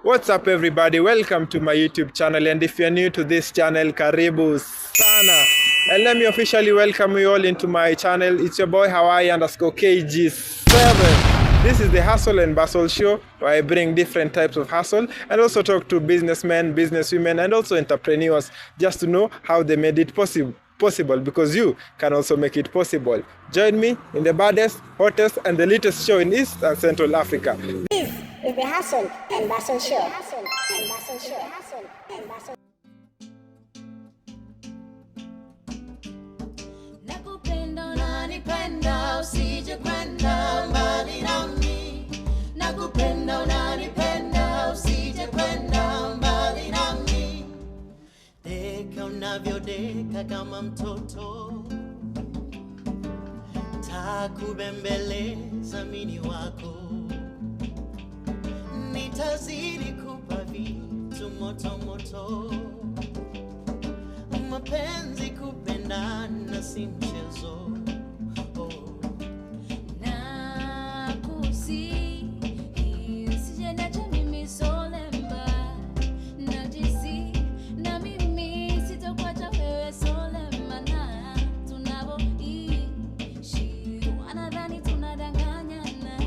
What's up everybody, welcome to my YouTube channel, and if you're new to this channel, karibu sana. And let me officially welcome you all into my channel. It's your boy Hawaii_KG7. This is the Hustle and Bustle show where I bring different types of hustle and also talk to businessmen, businesswomen and also entrepreneurs just to know how they made it possible, because you can also make it possible. Join me in the baddest, hottest and the latest show in East and Central Africa. This is the Hustle and Bustle show. Hustle and Bustle show. Hustle and Bustle. Nakupenda unanipenda usije kwenda mbali nami. Nakupenda unanipenda usije kwenda mbali nami. Deka unavyodeka kama mtoto, takubembeleza mini wako. Nitazidi kupa vitu moto moto. Mapenzi kupendana si mchezo. Nakusi usije niache mimi solemba. Najisi na mimi sitakuacha wewe solemba. Na tunavyoishi wanadhani tunadanganyana.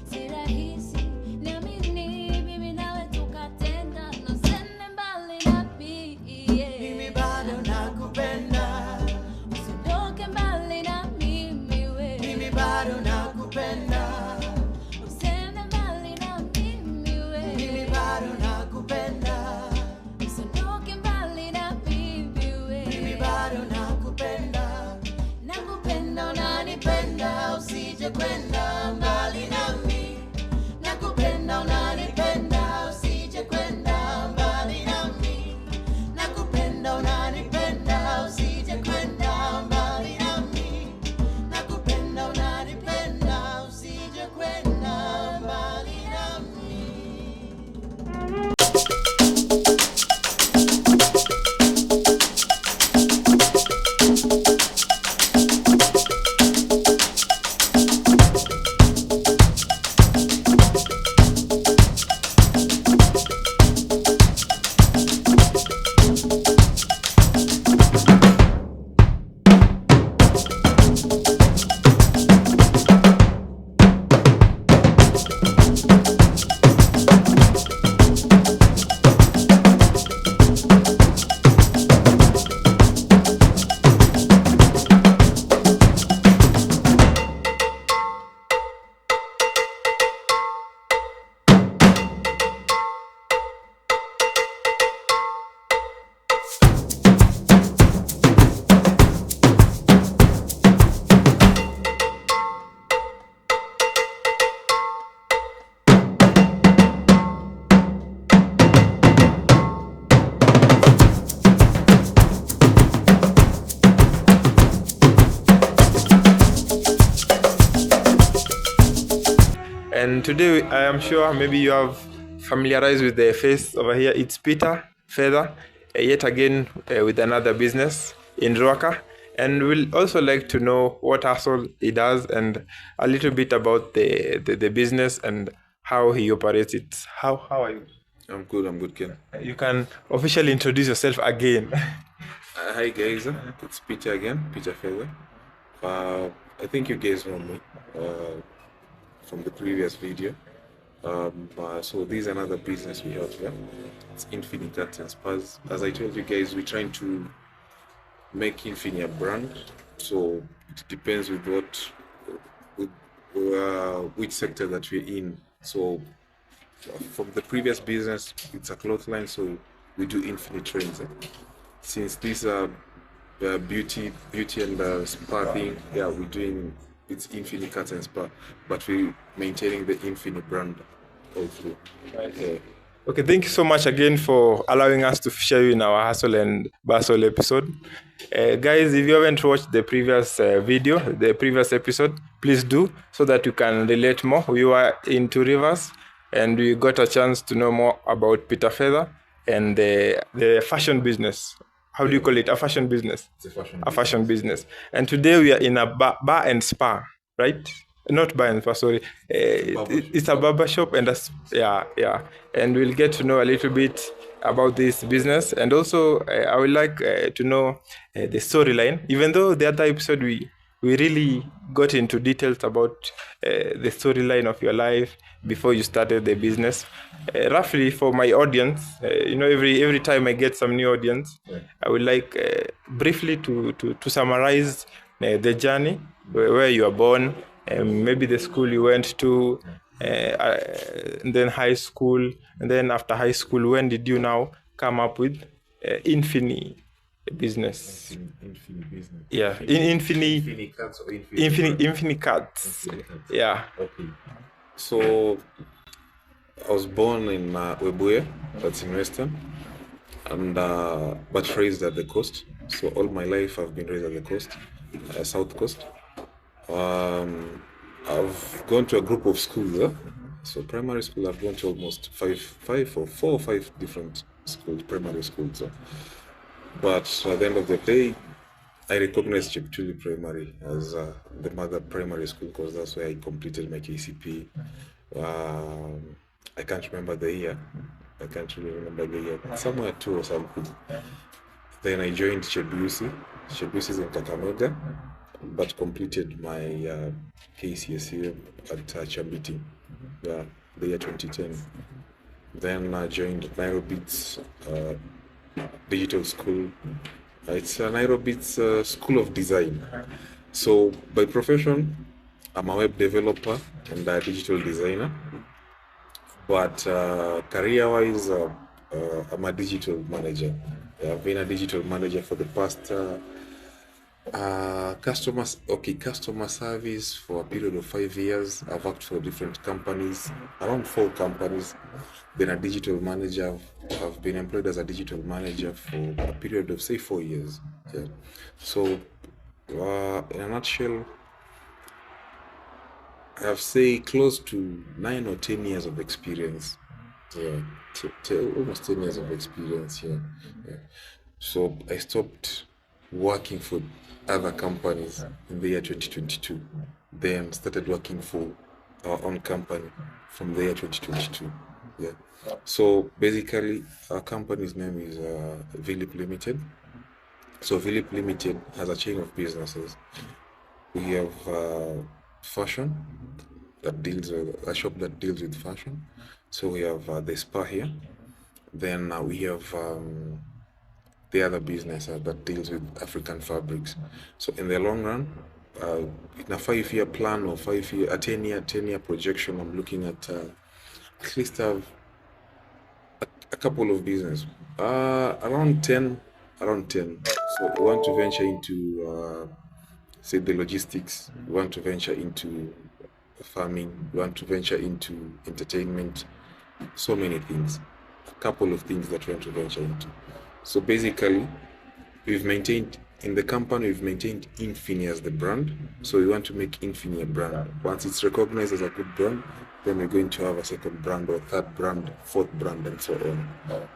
Si rahisi niamini mimi nawe tukatenda. Usende mbali nami. Mimi bado nakupenda. Usiondoke mbali na mimi we. Mimi bado nakupenda. Usende mbali na mimi we. Mimi bado nakupenda. Usiondoke mbali na mimi we. Mimi bado nakupenda. Nakupenda unanipenda usije kwenda mbali nami. Nakupenda unanipenda usije kwenda mbali nami. Nakupenda unanipenda usije kwenda mbali nami. Nakupenda unanipenda usije kwenda mbali nami. And today I am sure maybe you have familiarized with the face over here. It's Peter Fedha, yet again with another business in Ruaka. And we'll also like to know what hustle he does and a little bit about the business and how he operates it. How are you? I'm good, Ken. You can officially introduce yourself again. Hi guys, it's Peter again, Peter Fedha. I think you guys know me from the previous video. So this is another business we have here. It's Infini Cutz and spars. As I told you guys, we're trying to make Infini a brand. So it depends with which sector that we're in. So from the previous business, it's a cloth line, so we do Infini trends. Since these are beauty and spa thing, yeah, we're doing it's Infini Cutz and spar, but we're maintaining the Infini brand also. Okay, thank you so much again for allowing us to feature you in our Hustle and Bustle episode. Guys, if you haven't watched the previous the previous episode, please do, so that you can relate more. We were in Two Rivers and we got a chance to know more about Peter Fedha and the fashion business. How do you call it? A fashion business? It's a fashion A fashion business. And today we are in a bar and spa, right? not bar and spa, sorry. It's a barber shop, and yeah. And we'll get to know a little bit about this business, and also I would like to know the storyline. Even though the other episode we really got into details about the storyline of your life before you started the business. Roughly for my audience, every time I get some new audience, I would like briefly to summarize the journey where you are born, maybe the school you went to, and then high school, and then after high school, when did you now come up with Infini business? Infini business. Yeah, Infini Cutz or Infini Infini Cutz. Yeah. Okay. So I was born in Webuye, that's in Western, and but raised at the coast. So all my life I've been raised at the coast, South Coast. I've gone to a group of schools. So primary school I've gone to almost four or five different schools, primary schools. But at the end of the day, I recognize Cheptuli Primary as the mother primary school because that's where I completed my KCP. I can't remember the year. I can't really remember the year. Somewhere two or something. Then I joined Chebusi. Chebusi is in Kakamega, but completed my KCSE at Chambiti, the year 2010. Then I joined Nairobi's digital school. It's a Nairobi's School of Design. So by profession, I'm a web developer and a digital designer. But career-wise, I'm a digital manager. I've been a digital manager for the past customer service for a period of 5 years. I've worked for different companies, around 4 companies. Then a digital manager. I've been employed as a digital manager for a period of say 4 years. Yeah. So in a nutshell, I have say close to 9 or 10 years of experience. Yeah, almost 10 years of experience. Yeah. So I stopped working for other companies in the year 2022. Then started working for our own company from the year 2022. Yeah. So basically, our company's name is Vilip Limited. So Vilip Limited has a chain of businesses. We have fashion that deals with a shop that deals with fashion. So we have the spar here. Then we have the other business that deals with African fabrics. So in the long run, in a 5-year plan or 10-year projection, I'm looking at least have a couple of business, around 10. So we want to venture into say the logistics, we want to venture into farming, we want to venture into entertainment, so many things, a couple of things that we want to venture into. So basically, in the company, we've maintained Infini as the brand. So we want to make Infini a brand. Once it's recognized as a good brand, then we're going to have a second brand or third brand, fourth brand, and so on.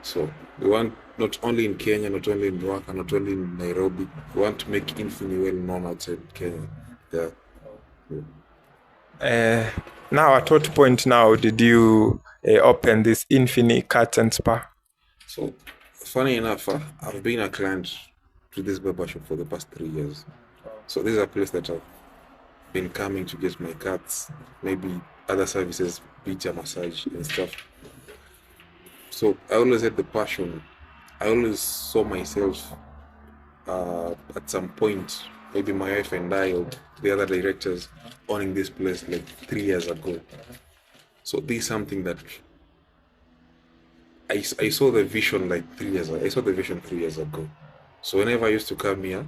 So we want not only in Kenya, not only in Rwaka, not only in Nairobi, we want to make Infini well known outside Kenya. Yeah. Now, at what point now did you open this Infini Cutz and Spar? So, funny enough, I've been a client to this barbershop for the past 3 years. So this is a place that I've been coming to get my cuts, maybe other services, pizza, massage and stuff. So I always had the passion. I always saw myself at some point, maybe my wife and I or the other directors owning this place like 3 years ago. So this is something that I saw the vision like 3 years ago. I saw the vision 3 years ago. So whenever I used to come here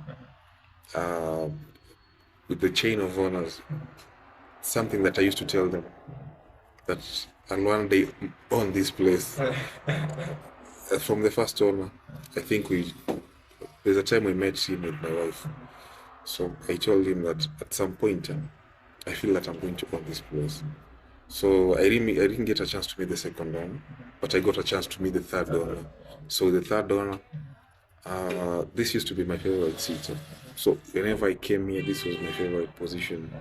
with the chain of owners, something that I used to tell them that I'll one day own this place. From the first owner, I think there's a time we met him with my wife. So I told him that at some point I feel that I'm going to own this place. So I didn't get a chance to meet the second owner, but I got a chance to meet the third owner. So the third owner, this used to be my favorite seat. So whenever I came here, this was my favorite position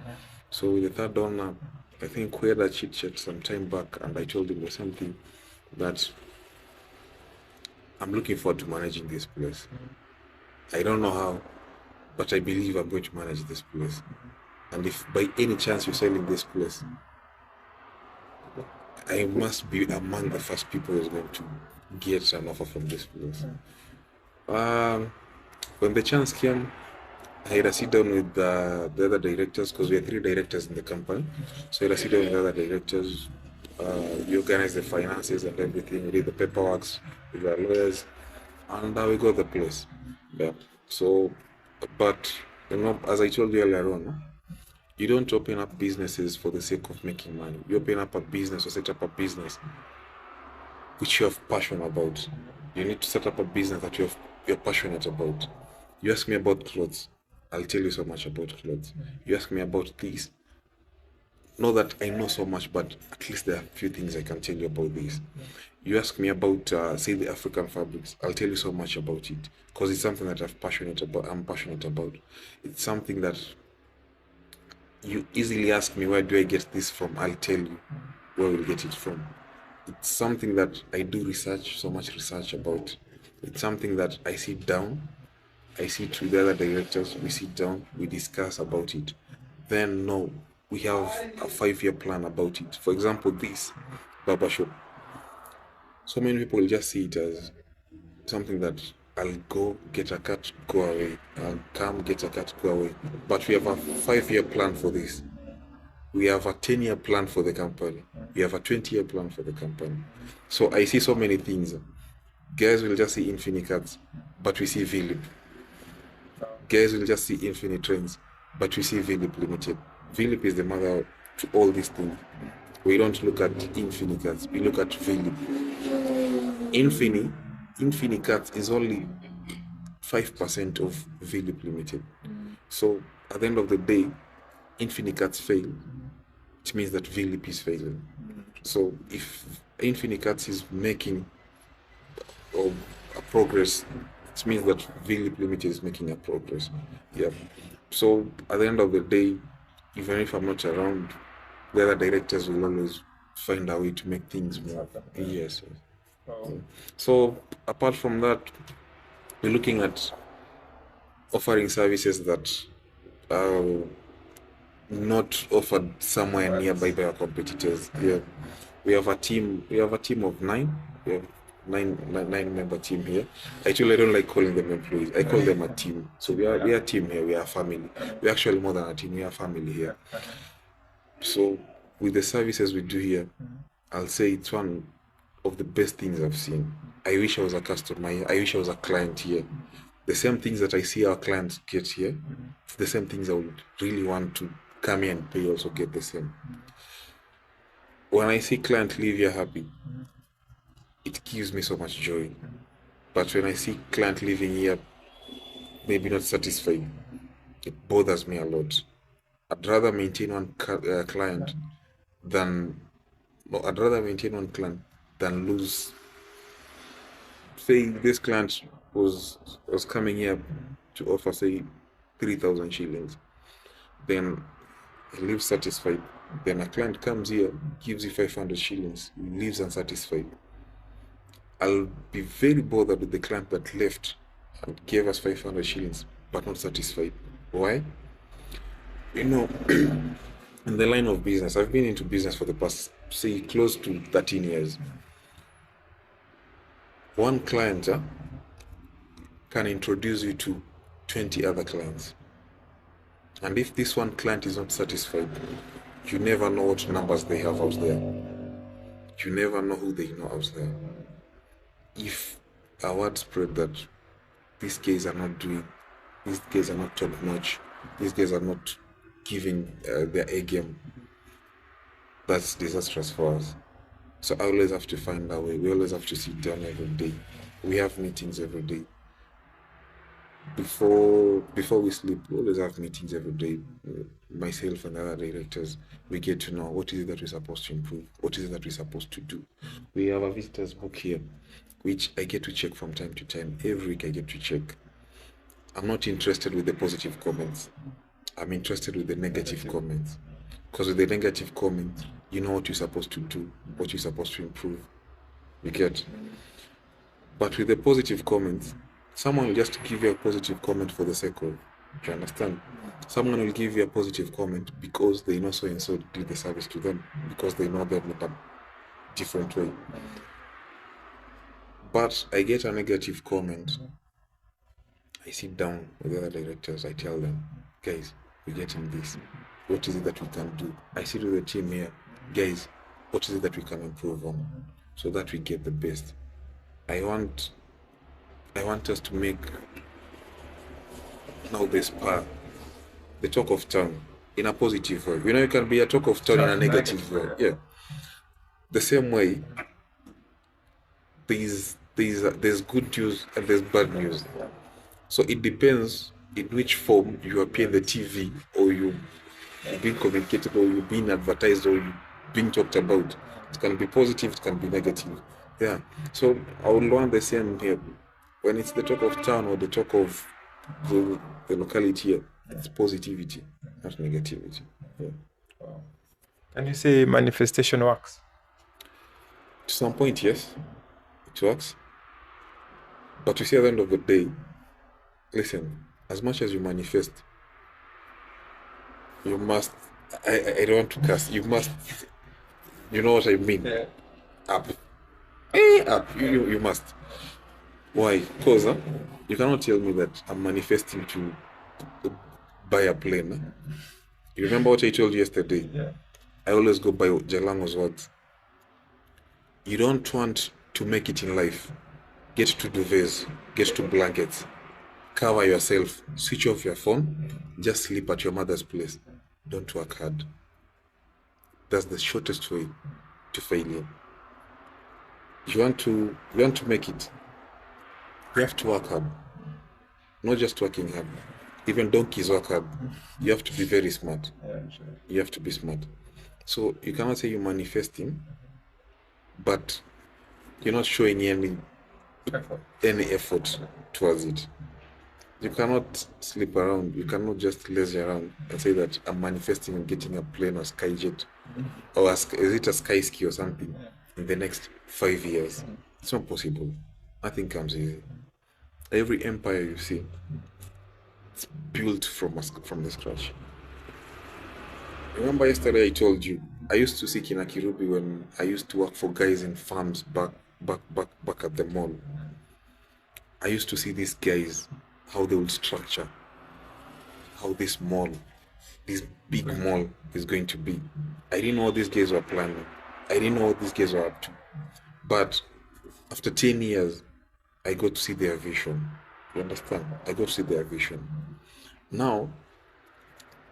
So with the third owner, I think we had a chit chat some time back, and I told him the same thing, that I'm looking forward to managing this place. I don't know how, but I believe I'm going to manage this place. And if by any chance you're selling this place, I must be among the first people who's going to get an offer from this place. When the chance came, I had a sit down with the other directors, because we had 3 directors in the company. So I had a sit down with the other directors. We organized the finances and everything. We did the paperwork with our lawyers, and we got the place. Yeah. So, but as I told you earlier on, you don't open up businesses for the sake of making money. You open up a business or set up a business which you have passion about. You need to set up a business that you're passionate about. You ask me about clothes, I'll tell you so much about clothes. You ask me about this, not that I know so much, but at least there are a few things I can tell you about this. You ask me about, say, the African fabrics, I'll tell you so much about it, because it's something that I'm passionate about. It's something that you easily ask me, where do I get this from? I'll tell you where we'll get it from. It's something that I do so much research about. It's something that I sit down, I sit with the other directors, we sit down, we discuss about it. Then we have a 5-year plan about it. For example, this barbershop. So many people will just see it as something that I'll go get a cut, go away. I'll come get a cut, go away. But we have a 5-year plan for this. We have a 10-year plan for the company. We have a 20-year plan for the company. So I see so many things. Guys will just see Infini Cutz, but we see Philip. Guys will just see Infini Trends, but we see Philip Limited. Philip is the mother to all these things. We don't look at Infini Cutz, we look at Philip. Infini Cutz is only 5% of Philip Limited. So at the end of the day, Infini Cutz fail, it means that Philip is failing. So if Infini Cutz is making a progress, it means that Philip Limited is making a progress. Yeah. So at the end of the day, even if I'm not around, the other directors will always find a way to make things move. Yes. So apart from that, we're looking at offering services that are not offered somewhere nearby by our competitors. Yeah. We have a team of 9. We have nine member team here. Actually, I don't like calling them employees. I call them a team. So we are a team here. We are a family. We're actually more than a team. We are a family here. So with the services we do here, I'll say it's one of the best things I've seen. I wish I was a customer here. I wish I was a client here. The same things that I see our clients get here, it's the same things I would really want to come here and pay, also get the same. When I see client leave here happy, it gives me so much joy. But when I see client leaving here maybe not satisfied, it bothers me a lot. I'd rather maintain one client than lose. Say this client was coming here to offer, say, 3,000 shillings. Then he leaves satisfied. Then a client comes here, gives you 500 shillings, he leaves unsatisfied. I'll be very bothered with the client that left and gave us 500 shillings but not satisfied. Why? In the line of business, I've been into business for the past, say, close to 13 years. One client can introduce you to 20 other clients. And if this one client is not satisfied, you never know what numbers they have out there. You never know who they know out there. If a word spread that these guys are not doing, these guys are not top notch, these guys are not giving their A game, that's disastrous for us. So I always have to find a way. We always have to sit down every day. We have meetings every day. Before we sleep, we always have meetings every day. Myself and the other directors, we get to know what is it that we're supposed to improve, what is it that we're supposed to do. We have a visitors book here, which I get to check from time to time. Every week I get to check. I'm not interested with the positive comments. I'm interested with the negative comments. Because with the negative comment, you know what you're supposed to do, what you're supposed to improve. You get? But with the positive comments, someone will just give you a positive comment for the sake of, you understand? Someone will give you a positive comment because they know so and so did the service to them, because they know them in a different way. But I get a negative comment. I sit down with the other directors, I tell them, guys, we're getting this. What is it that we can do? I sit with the team here, guys, what is it that we can improve on so that we get the best? I want us to make now the spar the talk of town in a positive way. You know, you can be a talk of town in a negative way. Yeah. The same way, there's good news and there's bad news. So it depends in which form you appear in the TV, or you're being communicated, or you're being advertised, or you're being talked about. It can be positive, it can be negative. Yeah. So I would want the same here. When it's the talk of town or the talk of the locality here, it's positivity, not negativity. Yeah. Can you say manifestation works? To some point, yes, it works. But you see, at the end of the day, listen, as much as you manifest, you must, I don't want to curse, you must, you know what I mean? Yeah. Up. Up. You must. Why? Because you cannot tell me that I'm manifesting to buy a plane. You remember what I told you yesterday? Yeah. I always go by Jalango's words. You don't want to make it in life. Get to duvets, get to blankets, cover yourself, switch off your phone, just sleep at your mother's place. Don't work hard. That's the shortest way to failure. You want to make it, you have to work hard. Not just working hard. Even donkeys work hard. You have to be very smart. You have to be smart. So you cannot say you're manifesting, but you're not showing any effort towards it. You cannot sleep around. You cannot just lazy around and say that I'm manifesting and getting a plane or skyjet, or is it a sky ski or something in the next 5 years. It's not possible. Nothing comes easy. Every empire you see, it's built from the scratch. Remember yesterday I told you I used to see Kinakirubi when I used to work for guys in farms back at the mall. I used to see these guys, how they would structure, how this big mall is going to be. I didn't know what these guys were planning. I didn't know what these guys were up to. But after 10 years, I got to see their vision. You understand? I got to see their vision. Now,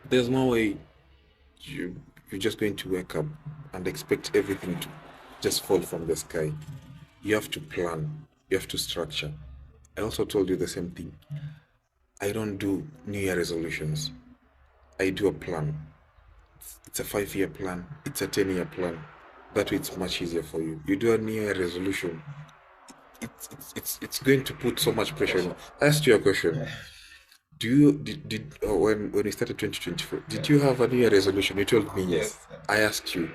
there's no way you're just going to wake up and expect everything to just fall from the sky. You have to plan. You have to structure. I also told you the same thing. I don't do New Year resolutions. I do a plan. It's a 5-year plan. It's a 10-year plan. That way it's much easier for you. You do a New Year resolution, it's going to put so much pressure on you. I asked you a question. When we started 2024, did you have a New Year resolution? You told me yes. I asked you,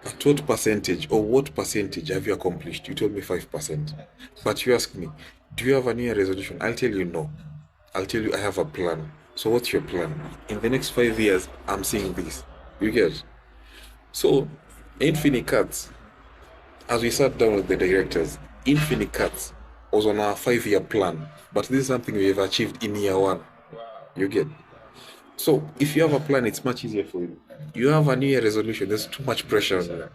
at what percentage have you accomplished? You told me 5%. But you asked me, do you have a New Year resolution? I'll tell you no. I'll tell you I have a plan. So what's your plan? In the next 5 years, I'm seeing this. You get? So, Infini Cutz, as we sat down with the directors, Infini Cutz was on our 5-year plan. But this is something we have achieved in year 1. Wow. You get? So, if you have a plan, it's much easier for you. You have a New Year resolution, there's too much pressure on you.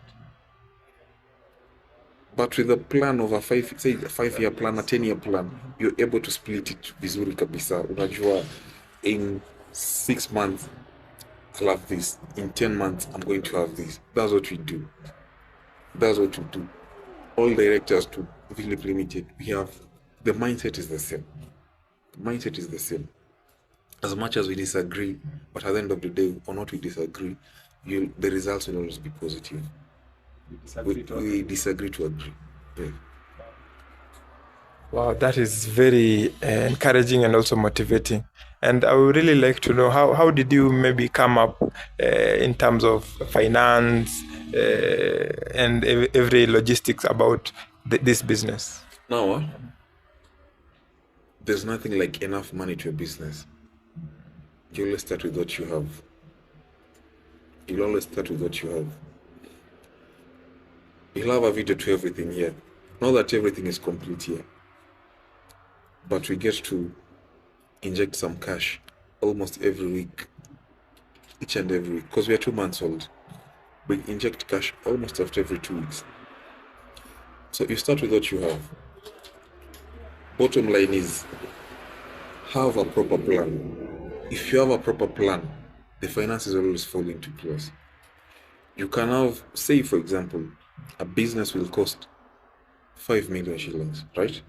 But with a plan of a 5-year plan, a 10-year plan, you're able to split it vizuri kabisa. Unajua, in 6 months, I'll have this. In 10 months, I'm going to have this. That's what we do. All directors to Philip Limited, the mindset is the same. As much as we disagree, but at the end of the day, on what we disagree, the results will always be positive. We disagree to agree. Yeah. Wow, that is very encouraging and also motivating. And I would really like to know how did you maybe come up in terms of finance and every logistics about this business? Now, there's nothing like enough money to a business. You always start with what you have. You'll always start with what you have. You'll have a video to everything here. Not that everything is complete here, but we get to inject some cash almost every week, each and every week, because we are 2 months old. We inject cash almost after every 2 weeks. So you start with what you have. Bottom line is, have a proper plan. If you have a proper plan, the finances will always fall into place. You can have, say for example, a business will cost 5 million shillings, right?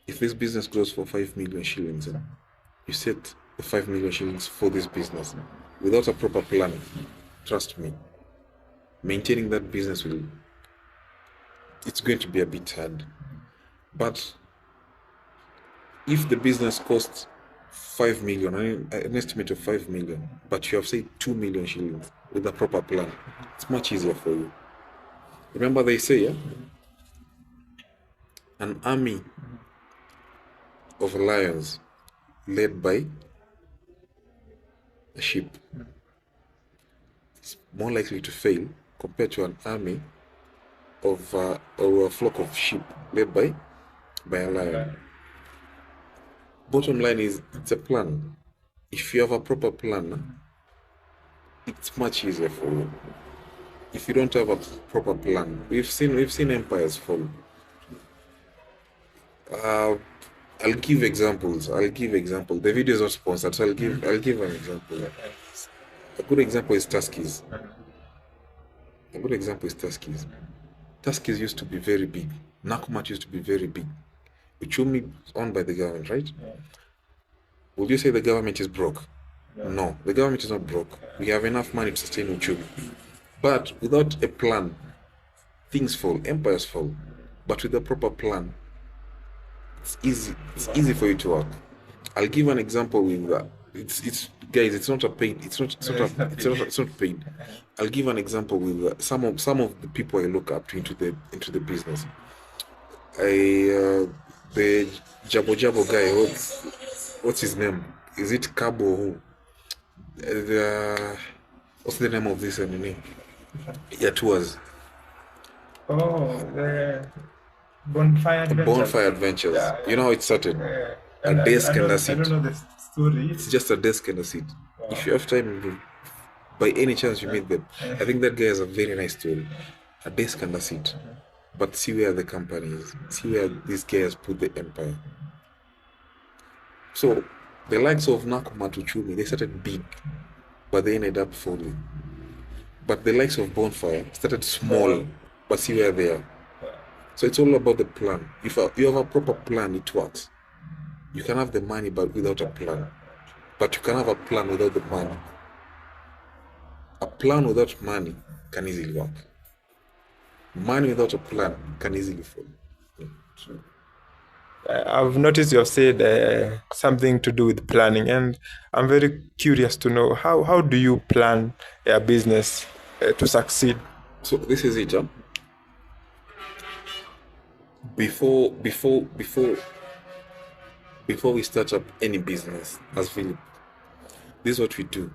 If this business grows for 5 million shillings, you set the 5 million shillings for this business. Without a proper plan, trust me, maintaining that business it's going to be a bit hard. But if the business costs 5 million, an estimate of 5 million, but you have say 2 million shillings with a proper plan, it's much easier for you. Remember they say, yeah? An army of lions led by a sheep is more likely to fail compared to an army of or a flock of sheep led by a lion. Bottom line is, it's a plan. If you have a proper plan, it's much easier for you. If you don't have a proper plan, we've seen empires fall. I'll give examples. The video is not sponsored, so I'll give an example. A good example is Tuskys. Tuskys used to be very big. Nakumatt used to be very big. Uchumi is owned by the government, right? Would you say the government is broke? No, the government is not broke. We have enough money to sustain Uchumi. But without a plan, things fall, empires fall. But with a proper plan, it's easy for you to work. I'll give an example with it's guys, it's not paid. I'll give an example with some of the people I look up to into the business. The Jabo guy, what's his name? Is it Cabo? Who? What's the name of this anime? Yeah, tours. Oh, the Bonfire Adventures. Yeah. You know how it started? A desk and a seat. I don't know the story. It's just a desk and a seat. Wow. If you have time, by any chance you meet them, I think that guy has a very nice story. A desk and a seat. But see where the company is. See where these guys put the empire. So, the likes of Nakumatt Uchumi, they started big, but they ended up falling. But the likes of Bonfire started small, but see where they are. So it's all about the plan. If you have a proper plan, it works. You can have the money but without a plan. But you can have a plan without the money. A plan without money can easily work. Money without a plan can easily fall. I've noticed you have said something to do with planning, and I'm very curious to know how do you plan a business to succeed? So this is it, huh? Before we start up any business as Philip, this is what we do.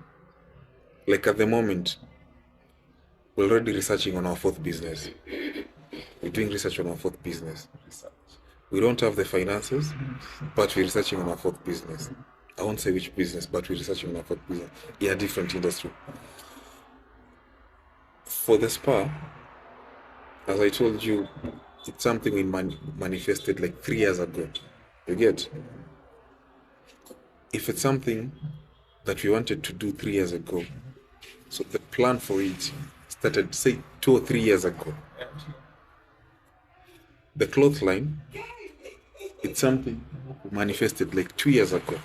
Like at the moment, we're already researching on our fourth business. We're doing research on our fourth business. We don't have the finances, but we're researching on our fourth business. I won't say which business, but we're researching on our fourth business in a different industry. For the spar, as I told you, it's something we manifested like 3 years ago. You get? If it's something that we wanted to do 3 years ago, so the plan for it started, say, 2 or 3 years ago. The cloth line, it's something we manifested like 2 years ago.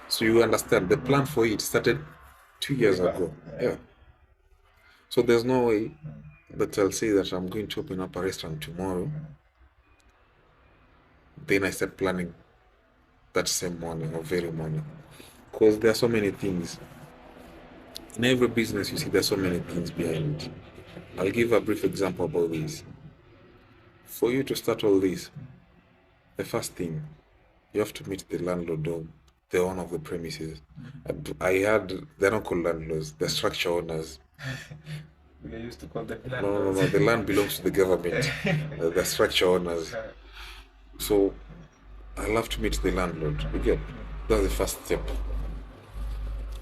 So you understand, the plan for it started 2 years ago. Yeah. So there's no way that I'll say that I'm going to open up a restaurant tomorrow. then I start planning that same morning or very morning. Because there are so many things. In every business, you see there's so many things behind it. I'll give a brief example about this. For you to start all this, the first thing, you have to meet the landlord or the owner of the premises. I heard they're not called landlords, they're structure owners. We used to call them No, the land belongs to the government. The structure owners. So I'll have to meet the landlord. You get? That's the first step.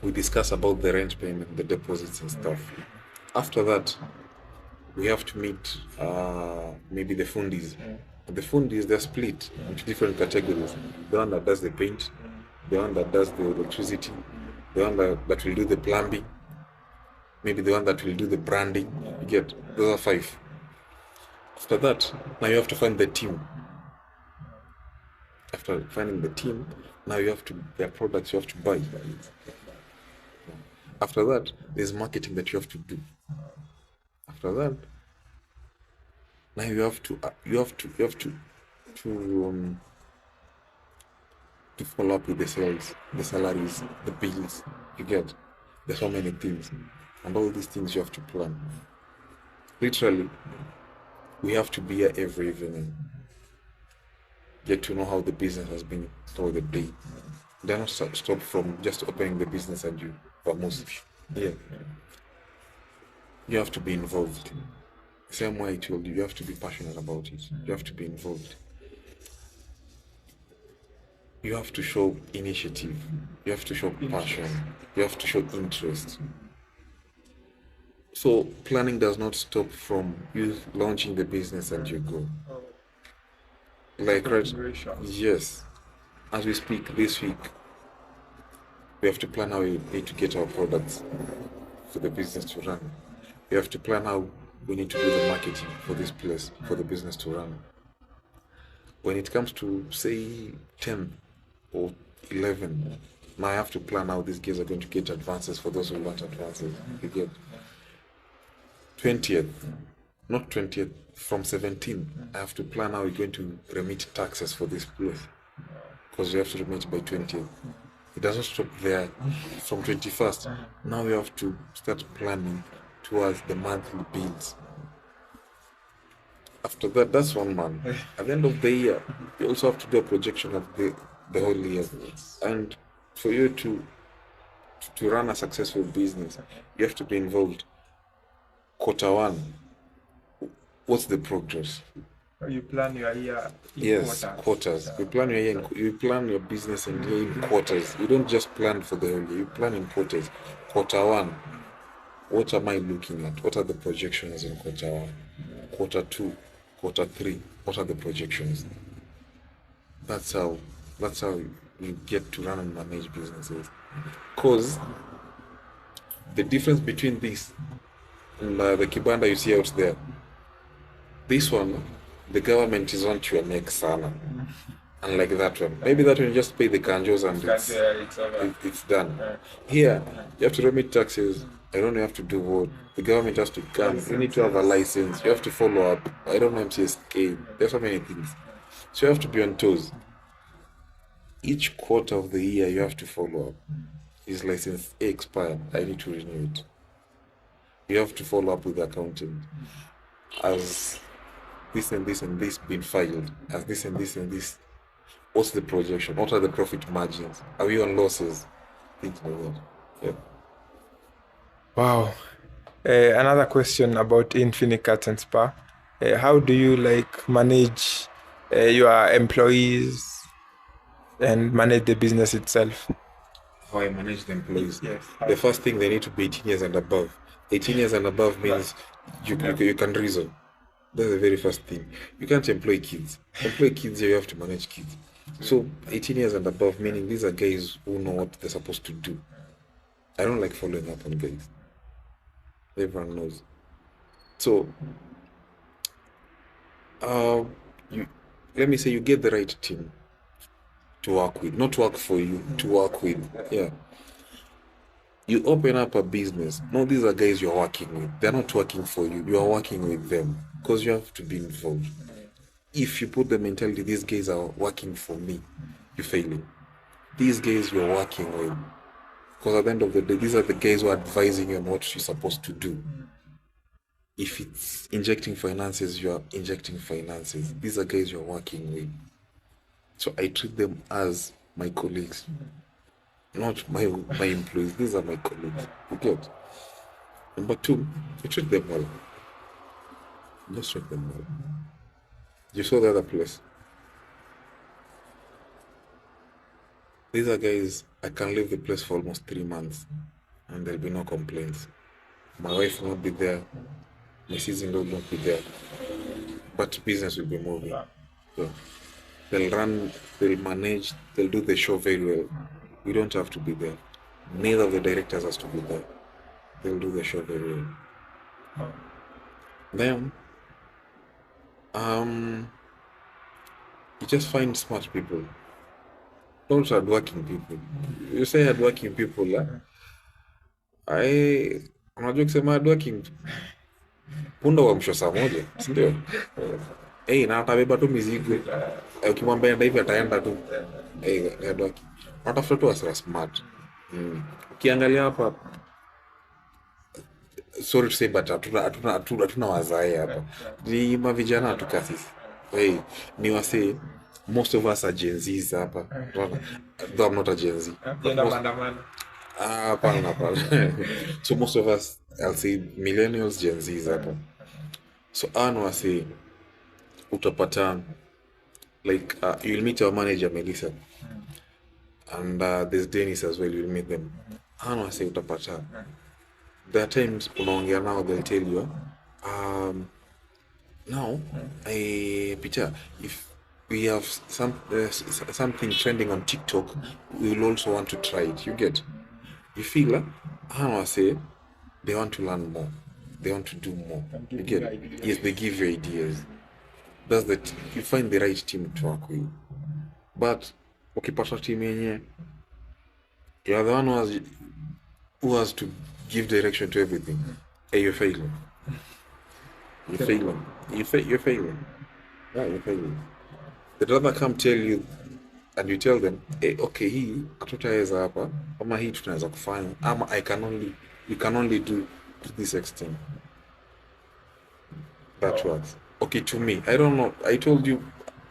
We discuss about the rent payment, the deposits and stuff. After that, we have to meet maybe the fundis. The fundis, they're split into different categories. The one that does the paint, the one that does the electricity, the one that will do the plumbing, maybe the one that will do the branding. You get? Those are 5. After that, now you have to find the team. After finding the team, now you have to, their products you have to buy. After that, there's marketing that you have to do. After that, now you have to follow up with the sales, the salaries, the bills. You get? There's so many things, and all these things you have to plan. Literally, we have to be here every evening. Get to know how the business has been through the day. They're not stop from just opening the business and you vamos. Yeah. You have to be involved. Same way I told you, you have to be passionate about it. You have to be involved. You have to show initiative. You have to show passion. You have to show interest. So planning does not stop from you launching the business and you go. Like right, yes. As we speak this week, we have to plan how we need to get our products for the business to run. We have to plan how we need to do the marketing for this place, for the business to run. When it comes to, say, 10 or 11, now I have to plan how these guys are going to get advances for those who want advances. You get 20th, not 20th, from 17, I have to plan how we're going to remit taxes for this place. Because we have to remit by 20th. It doesn't stop there. From 21st, now we have to start planning towards the monthly bills. After that, that's 1 month. At the end of the year, you also have to do a projection of the whole year. And for you to run a successful business, you have to be involved. Quarter 1, what's the progress? You plan your year in Yes, quarters. You plan your year you plan your business and year in quarters. You don't just plan for the whole year, you plan in quarters. Quarter 1, what am I looking at? What are the projections in quarter 1? Quarter 2, quarter 3, what are the projections? That's how you get to run and manage businesses. Because the difference between this and the kibanda you see out there, this one, the government is on to your neck sana. Unlike that one. Maybe that one you just pay the kanjos and it's done. Here, you have to remit taxes. I don't know, you have to do what. The government has to come. You need to have a license. You have to follow up. I don't know, MCSK. There's so many things. So you have to be on toes. Each quarter of the year, you have to follow up. Is license A expired? I need to renew it. You have to follow up with the accountant. As this and this and this been filed, as this and this and this, what's the projection? What are the profit margins? Are we on losses? Things like that. Yeah. Wow. Another question about Infini Cutz and Spar. How do you manage your employees and manage the business itself? How I manage the employees? Yes. The first thing, they need to be 18 years and above. 18 years and above means you can reason. That's the very first thing. You can't employ kids. Employ kids, you have to manage kids. So 18 years and above, meaning these are guys who know what they're supposed to do. I don't like following up on guys. Everyone knows. So, let me say you get the right team to work with. Not work for you, to work with. Yeah. You open up a business. No, these are guys you're working with. They're not working for you. You are working with them because you have to be involved. if you put the mentality, these guys are working for me, you're failing. These guys you're working with. Because at the end of the day, these are the guys who are advising you on what you're supposed to do. If it's injecting finances, you are injecting finances. These are guys you're working with. So I treat them as my colleagues, not my employees. These are my colleagues. You get? Number two, you treat them well. Just treat them well. You saw the other place. These are guys, I can leave the place for almost 3 months and there'll be no complaints. My wife will not be there, my sister-in-law will not be there, but business will be moving. So they'll run, they'll manage, they'll do the show very well. We don't have to be there. Neither of the directors has to be there. They'll do the show very well. Then, you just find smart people. Don't hardworking people. You say hardworking people, unajua kusema hardworking punda wa msho saa moja, si ndio? Na atabeba tu mizigo. Ukimwambia enda hivi ataenda tu. Ni hardworking. Watafuta tu wasiwa smart. Ukiangalia hapa, sorry to say, but hatuna wazae hapa. Ni mavijana hatuka sisi. Ni wase, most of us are Gen Zs hapa. Though I'm not a Gen Z. So most of us, I'll say millennials, Gen Zs hapa. So wase, utapata, like, you'll meet our manager, Melissa. And there's Dennis as well, you'll meet them. Wase, utapata. There are times, unaongea now, they'll tell you, now, Peter, if we have something trending on TikTok, we will also want to try it. You get? You feel, say they want to learn more. They want to do more. You get? Yes, they give you ideas. That's you find the right team to work with. But, ukipata team yenye, you are the one who has to give direction to everything. You're failing. You're failing. You're failing. Yeah, you're failing. They'd rather come tell you, and you tell them, okay, hii hatutaweza hapa, ama hii tunaweza kufanya, ama you can only do to this extent. That works. Okay, to me, I don't know. I told you,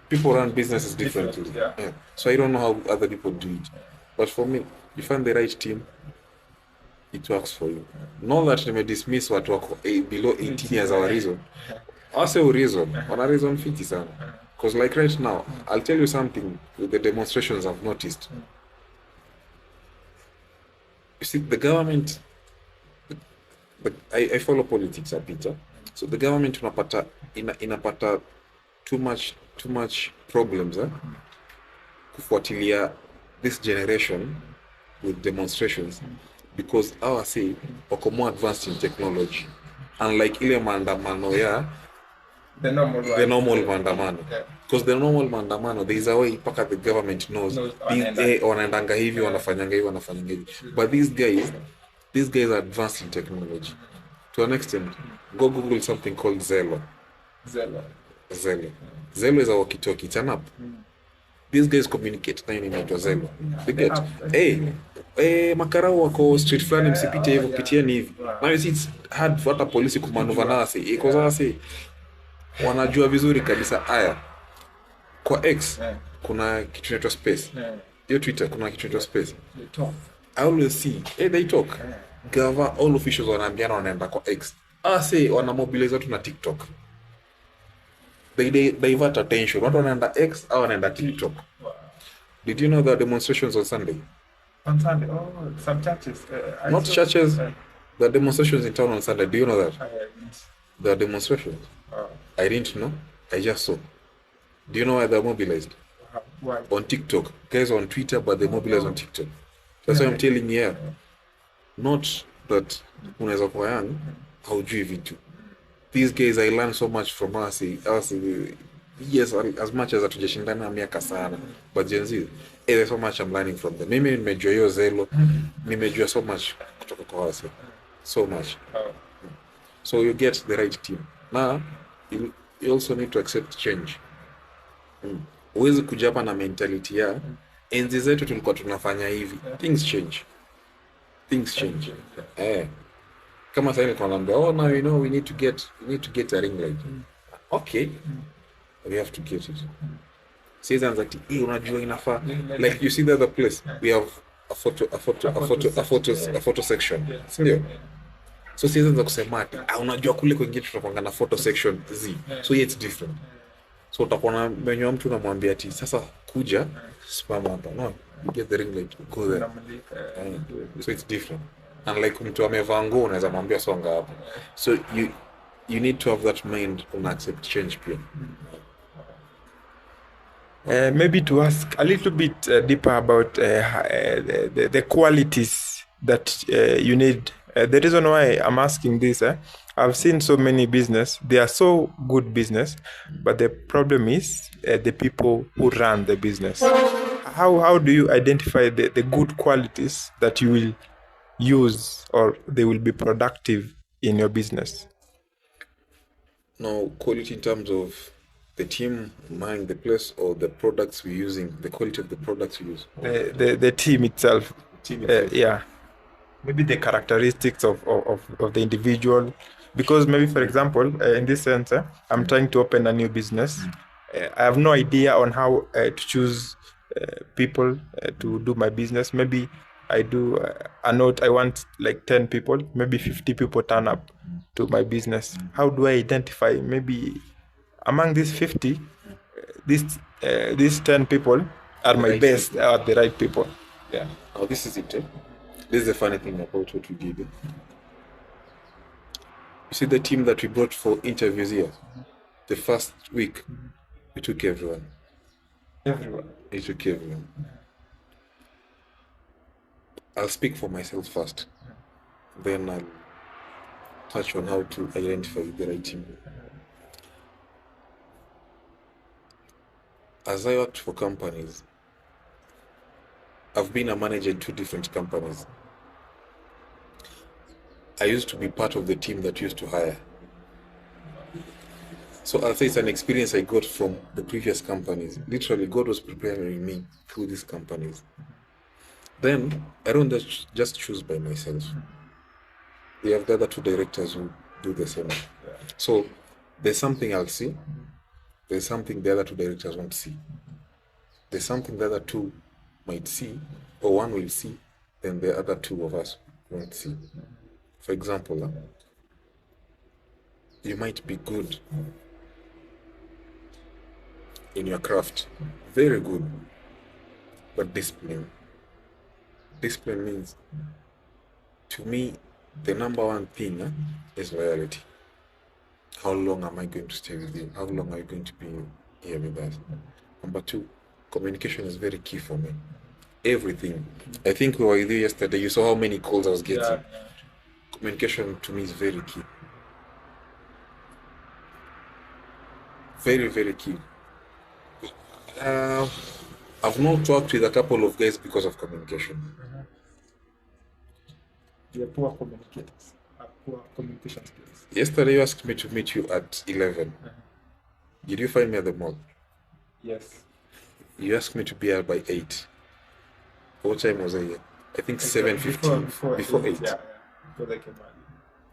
people run businesses differently. Yeah. So I don't know how other people do it. But for me, you find the right team, it works for you. Not that they may dismiss what work below 18 as our reason. I say reason. On a reason 50 sana. Because like right now, I'll tell you something with the demonstrations I've noticed. You see, the government, I follow politics a bit. So the government inapata too much problems kufuatilia this generation with demonstrations because our say wako more advanced in technology. Unlike ile maandamano ya the normal maandamano. Because the normal maandamano, there is a way paka the government knows wanaendanga hivi, wanafanyanga hivi. But these guys are advanced in technology. To an extent, go Google something called Zello. Zello is a walkie-talkie. It's an app. These guys communicate na inaitwa Zello. They get, makarau wako street fulani msipite hivyo, pitieni hivi. Now you see it's hard for hata polisi kumanuva nasi. Because nasi wanajua vizuri kabisa haya. Kwa X kuna kitu inaitwa space. Hiyo Twitter kuna kitu inaitwa space. I always see, they talk. Gava, all officials wanaambiana wanaenda kwa X. Wana mobilize watu na TikTok. They divert attention. Watu wanaenda X au wanaenda TikTok. Did you know there are demonstrations on Sunday? On Sunday? Oh, some churches. Not churches. There are demonstrations in town on Sunday. Do you know that? There are demonstrations. I didn't know. I just saw. Do you know why they're mobilized? Why? On TikTok. Guys on Twitter, but they mobilize on TikTok. That's why I'm telling you here. Not that unaweza kuwa young, haujui vitu. These guys, I learned so much from us. Yes, as much as hatujashindana miaka sana. But Gen Z, there's so much I'm learning from them. Mimi nimejua hiyo Zello. Nimejua so much kutoka kwa wase. So much. So you get the right team. Now, you also need to accept change. Huwezi kuja hapa na mentality ya enzi zetu tulikuwa tunafanya hivi. Things change. Kama sasa nilikuwa naambia, oh now you know we need to get a ring light. Okay, we have to get it. Says anxiety, unajua inafaa. Like you see the other place, we have a photo section. Ndio. So says anza kusema ati, unajua kule kwingine tunapanga na photo section Z. So it's different. So utakuwa na mwenye mtu unamwambia ati sasa kuja spam hapa. No, you get the ring light, go there. So it's different. And like mtu amevaa nguo unaweza mwambia songa hapo. So you need to have that mind on accept change pia. Maybe to ask a little bit deeper about the qualities that you need. The reason why I'm asking this, I've seen so many business. They are so good business, but the problem is the people who run the business. How do you identify the good qualities that you will use or they will be productive in your business? Now, quality in terms of the team manning the place or the products we're using, the quality of the products we use? The team itself. Yeah. Maybe the characteristics of the individual. Because maybe, for example, in this sense, I'm trying to open a new business. I have no idea on how to choose people to do my business. Maybe I do a note, I want like 10 people, maybe 50 people turn up to my business. How do I identify? Maybe among these 50, these 10 people are my best, are the right people. Yeah. Oh, this is it. This is the funny thing about what we did. You see the team that we brought for interviews here? The first week, we took everyone. We took everyone. I'll speak for myself first. Then I'll touch on how to identify the right team. As I worked for companies, I've been a manager in 2 different companies. I used to be part of the team that used to hire. So I'll say it's an experience I got from the previous companies. Literally, God was preparing me through these companies. Then, I don't just choose by myself. We have the other 2 directors who do the same. So, there's something I'll see. There's something the other 2 directors won't see. There's something the other 2 might see, or one will see, then the other 2 of us won't see. For example, you might be good in your craft, very good, but discipline. Discipline means, to me, the number one thing is loyalty. How long am I going to stay with you? How long are you going to be here with us? Number 2, communication is very key for me. Everything. I think we were with you yesterday. You saw how many calls I was getting. Yeah. Communication to me is very key. Very, very key. I've not talked with a couple of guys because of communication. You're poor communicators. Poor communication skills. Yesterday you asked me to meet you at 11. Did you find me at the mall? Yes. You asked me to be here by 8. What time was I here? I think 7:15. Before 8. Yeah. Before they came out.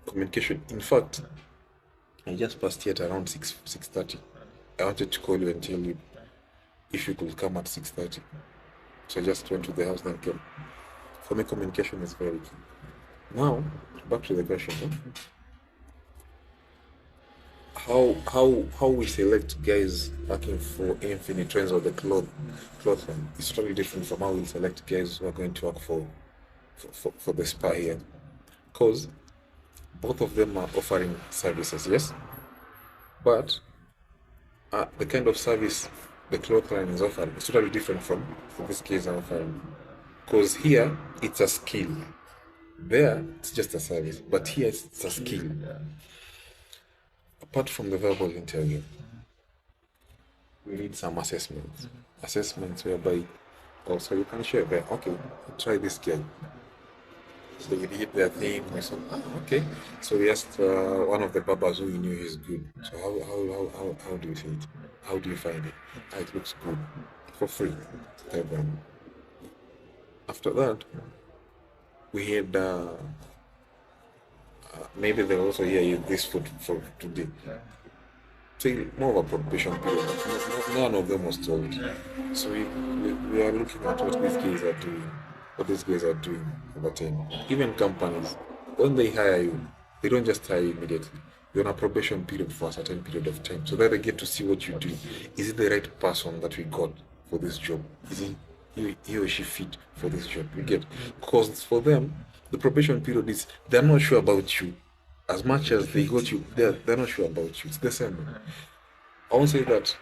Communication. In fact, I just passed here at around 6:30. I wanted to call you and tell you if you could come at 6:30. So I just went to the house and came. For me, communication is very key. Now, back to the question. How we select guys working for Infini Trends or the cloth line is totally different from how we select guys who are going to work for the spar here. Because both of them are offering services, yes? But the kind of service the cloth line is offering is totally different from this case I'm offering. Because here, it's a skill. There, it's just a service. But here, it's a skill. Apart from the verbal interview, we need some assessments. Assessments whereby also you can share there, okay, try this guy. So we did their thing, we said, okay. So we asked one of the barbers who we knew is good. So how do you see it? How do you find it? It looks good. For free. And, after that, we had maybe they also hear you this for today. So more of a probation period. None of them was told. So we are looking at what these guys are doing. What these guys are doing over time. Even companies, when they hire you, they don't just hire you immediately. You're on a probation period for a certain period of time, so that they get to see what you do. Is it the right person that we got for this job? Is he or she fit for this job? You get, because for them, the probation period is they're not sure about you. As much as they got you, they're not sure about you. It's the same. I won't say that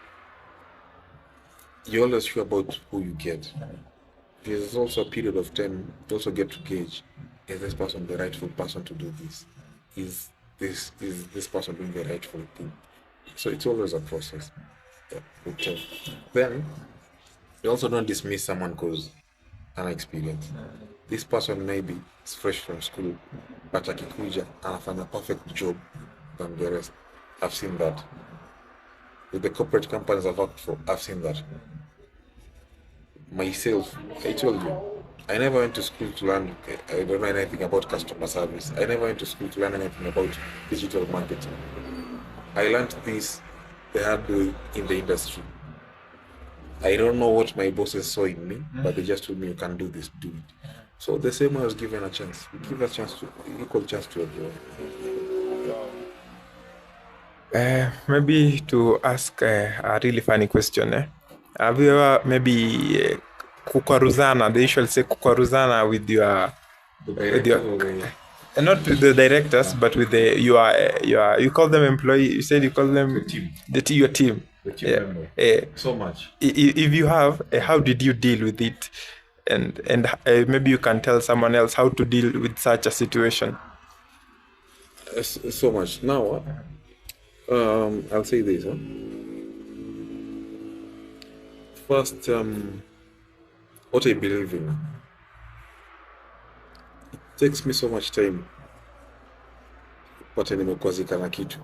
you're always sure about who you get. There's also a period of time you also get to gauge, is this person the rightful person to do this? Is this person doing the rightful thing? So it's always a process. With time. Then you also don't dismiss someone because unexperienced. This person maybe is fresh from school, but akikuja anafanya perfect job than the rest. I've seen that. With the corporate companies I've worked for, I've seen that. Myself, I told you, I never went to school to learn, I don't know anything about customer service. I never went to school to learn anything about digital marketing. I learned this the hard way in the industry. I don't know what my bosses saw in me, but they just told me, you can do this, do it. So the same way I was given a chance. We give a chance to, equal chance to everyone. Maybe to ask a really funny question. Have you ever maybe kukwaruzana, they usually say kukwaruzana with your not with the directors, but with you call them employee, you said you call them The team. your team. The team member. So much. If you have, how did you deal with it? And maybe you can tell someone else how to deal with such a situation. So much. Now, I'll say this. First, what I believe in. It takes me so much time pata nimekwazika na kitu.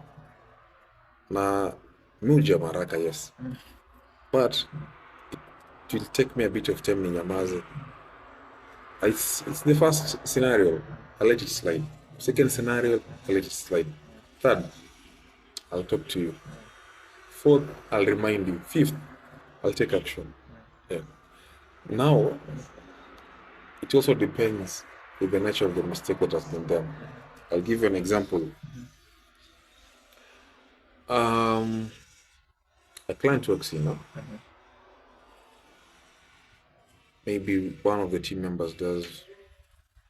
Na muja maraka, yes. But it will take me a bit of time ninyamaze. It's the first scenario, I'll let it slide. Second scenario, I'll let it slide. Third, I'll talk to you. Fourth, I'll remind you. Fifth, I'll take action. Yeah. Now, it also depends with the nature of the mistake that has been done. I'll give you an example. A client works, maybe one of the team members does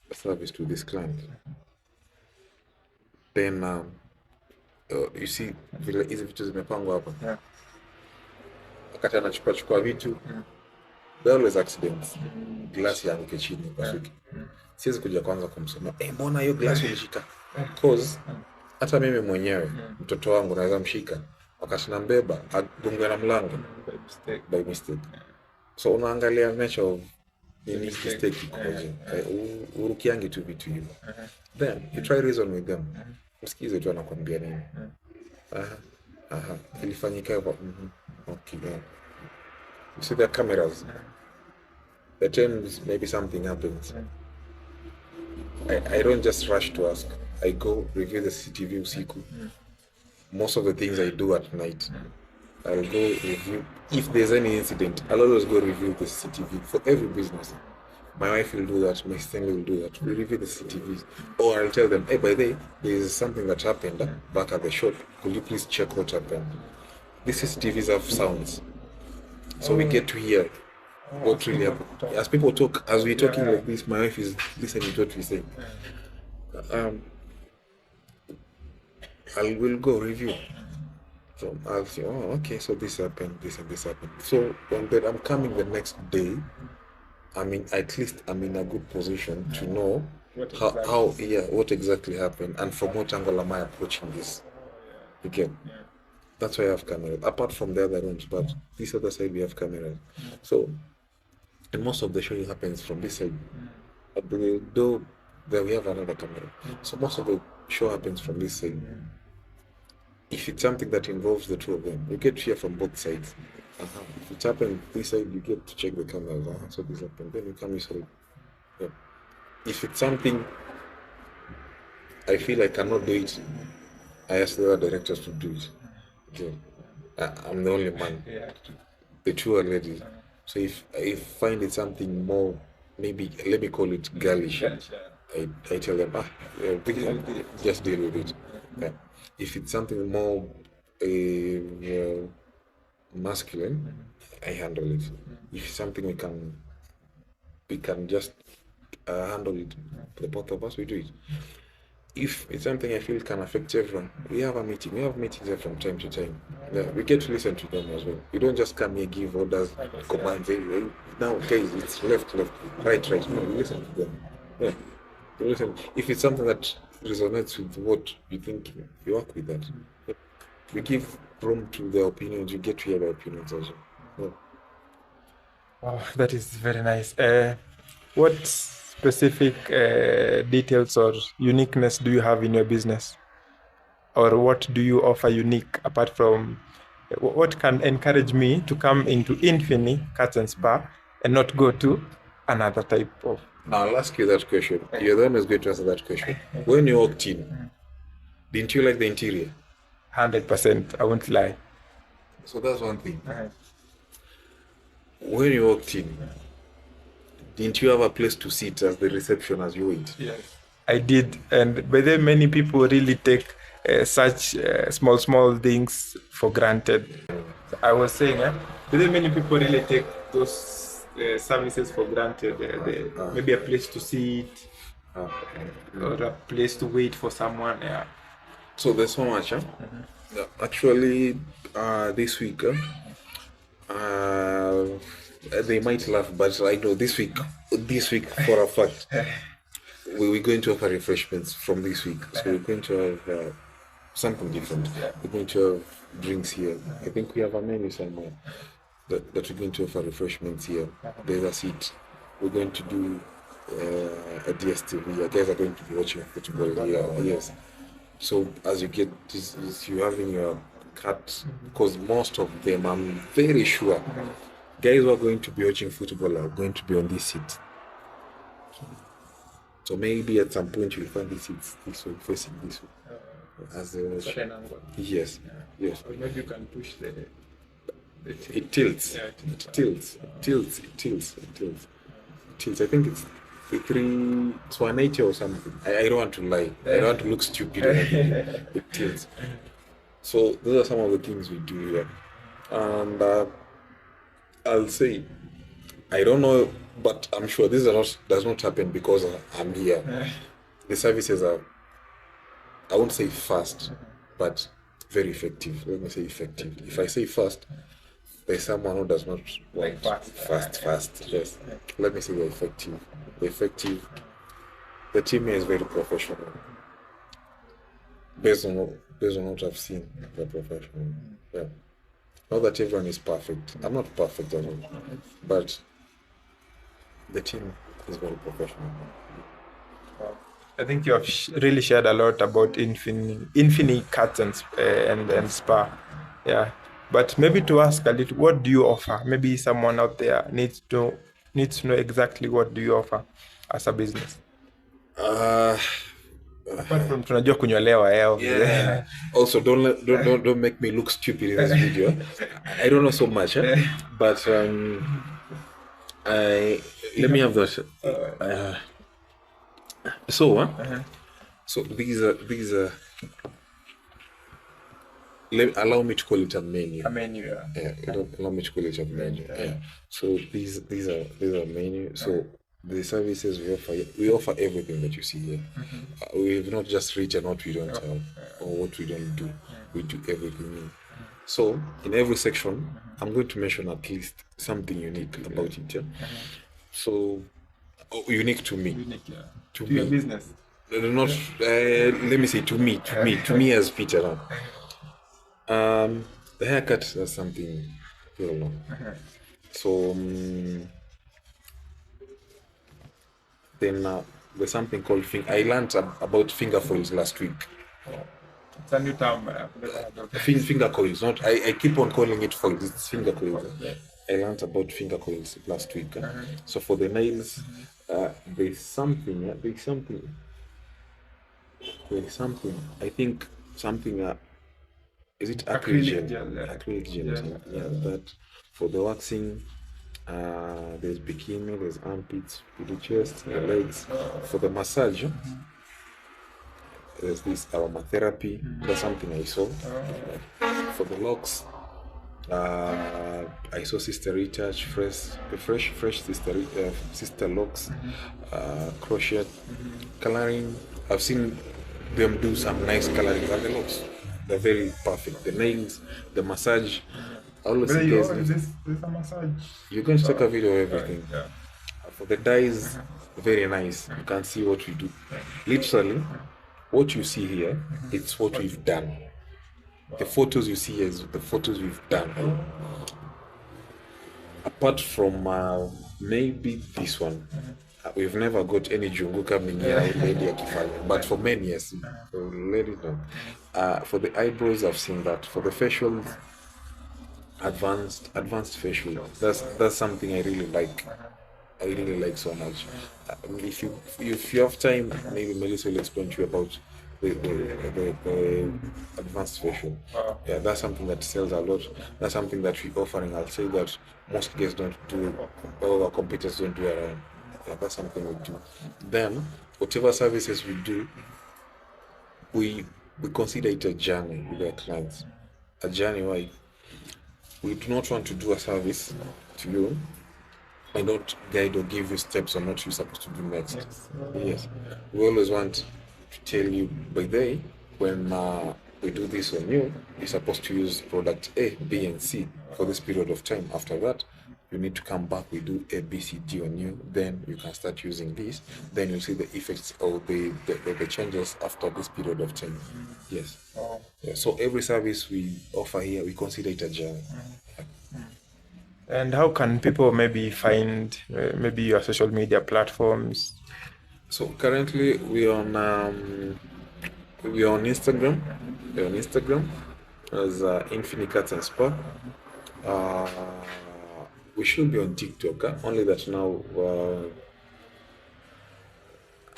a service to this client. Then you see vile hizi vitu zimepangwa hapa. Wakati anachukua vitu, there are always accidents. Glass yanguke chini pasuki. Siwezi kuja kwanza kumsema, mbona hiyo glass ulishika? Because hata mimi mwenyewe mtoto wangu naweza mshika wakati nambeba agonge na mlango by mistake. So unaangalia nature of any mistake ikoje. Urukiangi tu vitu hivyo. Then you try reason with them. Msikize tu anakuambia nini. Ilifanyika hivyo. Okay. You see the cameras. The times maybe something happens. I don't just rush to ask. I go review the CCTV usiku. Most of the things I do at night. I'll go review. If there's any incident, I'll always go review the CCTV for every business. My wife will do that, my family will do that. We review the CCTVs. Or I'll tell them, by the way, there's something that happened back at the shop. Could you please check what happened? The CCTVs have sounds. So we get to hear what really happened. As people talk, as we're talking like this, my wife is listening to what we say. I will go review. So I'll say, okay, so this happened, this and this happened. So when I'm coming the next day, at least I'm in a good position to know what exactly happened and from what angle am I approaching this. Again, that's why I have cameras. Apart from the other rooms, but this other side we have cameras. So, and most of the showing happens from this side. Though there we have another camera. So most of the show happens from this side. if it's something that involves the two of them, you get to hear from both sides. If it's happened this side, you get to check the cameras. So this happened. Then you come this side. Yeah. If it's something I feel I cannot do it, I ask the other directors to do it. Okay. I'm the only man. The two are ladies. So if I find it something more, maybe let me call it girlish, I tell them, just deal with it. Yeah. If it's something more masculine, I handle it. If it's something we can just handle it, the both of us, we do it. If it's something I feel can affect everyone, we have a meeting. We have meetings there from time to time. Yeah, we get to listen to them as well. We don't just come here, give orders, commands. Now, guys, it's left, right. No, we listen to them. Yeah, we listen. If it's something that resonates with what you think, you work with that. Yeah. We give room to their opinions. You get to hear their opinions as well. Yeah. Wow, that is very nice. What specific details or uniqueness do you have in your business? Or what do you offer unique apart from what can encourage me to come into Infini Cutz and Spar and not go to another type of? I'll ask you that question. You're the one who's going to answer that question. When you walked in, didn't you like the interior? 100%, I won't lie. So that's one thing. When you walked in, didn't you have a place to sit as the reception as you wait? Yes, I did. And by the way, many people really take such small things for granted. I was saying, by the way, many people really take those services for granted. Maybe a place to sit or a place to wait for someone. Yeah. So there's so much. Yeah, actually, this week, they might laugh, but I know this week for a fact, we're going to offer refreshments from this week. So we're going to have something different. We're going to have drinks here. I think we have a menu somewhere that we're going to offer refreshments here. There's a seat. We're going to do a DSTV. You guys are going to be watching football here. Yes. So as you get this, you having your cut, because most of them, I'm very sure, guys who are going to be watching football are going to be on this seat. So maybe at some point you'll find the seats this way, facing this way. As they watch. Yes. Yes. Or maybe you can push the It tilts. Yeah, It tilts. I think it's 180 or something. I don't want to lie. I don't want to look stupid. It tilts. So those are some of the things we do here. And I'll say, I don't know, but I'm sure this does not happen because I'm here. The services are, I won't say fast, but very effective. Let me say effective. If I say fast, there's someone who does not want fast. Yes. Let me say they're effective. The team here is very professional. Based on what I've seen, they're professional. Yeah. Not that everyone is perfect. I'm not perfect at all, but the team is very professional. I think you have really shared a lot about Infini Cutz and Spar. Yeah. But maybe to ask a little, what do you offer? Maybe someone out there needs to know exactly what do you offer as a business. Apart from tunajua kunyolewa Yeah. Also, don't make me look stupid in this video. I don't know so much, but let me have that. So these are. Allow me to call it a menu. A menu, yeah. Allow me to call it a menu. Yeah. So these are menu. So the services we offer everything that you see here. We've not just written what we don't have or what we don't do. We do everything. So in every section, I'm going to mention at least something unique about it. Yeah? So unique to me. Unique, yeah. To your me. business. Not. Let me say to me as Peter. The haircut is something very long. So then there's something called I learned about finger foils last week. It's a new term. Finger coils, not. I keep on calling it foils. It's finger coils. I learned about finger coils last week. So for the nails, there's something. There's something. I think something. Is it acrylic gel? Acrylic gel. Yeah. That for the waxing. There's bikini, there's armpits, the chest, the legs. For the massage, there's this aromatherapy. That's something I saw. For the locks, I saw Sister Retouch, fresh sister locks, crochet, coloring. I've seen them do some nice coloring on the locks. They're very perfect. The nails, the massage. Always There's a massage. You're going to take a video of everything. Yeah. For the dyes, very nice. You can see what we do. Literally, what you see here, it's what we've done. The photos you see is the photos we've done. Apart from maybe this one, we've never got any jungu coming here, but for men, yes. So let it know. For the eyebrows, I've seen that. For the facials, advanced facial. That's something I really like. I really like so much. If you have time, maybe Melissa will explain to you about the advanced facial. Yeah, that's something that sells a lot. That's something that we're offering. I'll say that most guys don't do, all our competitors don't do around. Yeah, that's something we do. Then, whatever services we do, we consider it a journey with our clients. A journey why we do not want to do a service to you and not guide or give you steps on what you're supposed to do next. Yes. We always want to tell you, by the way, when we do this on you, you're supposed to use product A, B, and C for this period of time. After that, you need to come back, we do A, B, C, D on you, then you can start using this, then you'll see the effects or the changes after this period of time. Yes. Yeah, so every service we offer here, we consider it a journey. And how can people maybe find maybe your social media platforms? So currently we're on Instagram. We're on Instagram as Infini Cutz and Spar. We should be on TikTok, only that now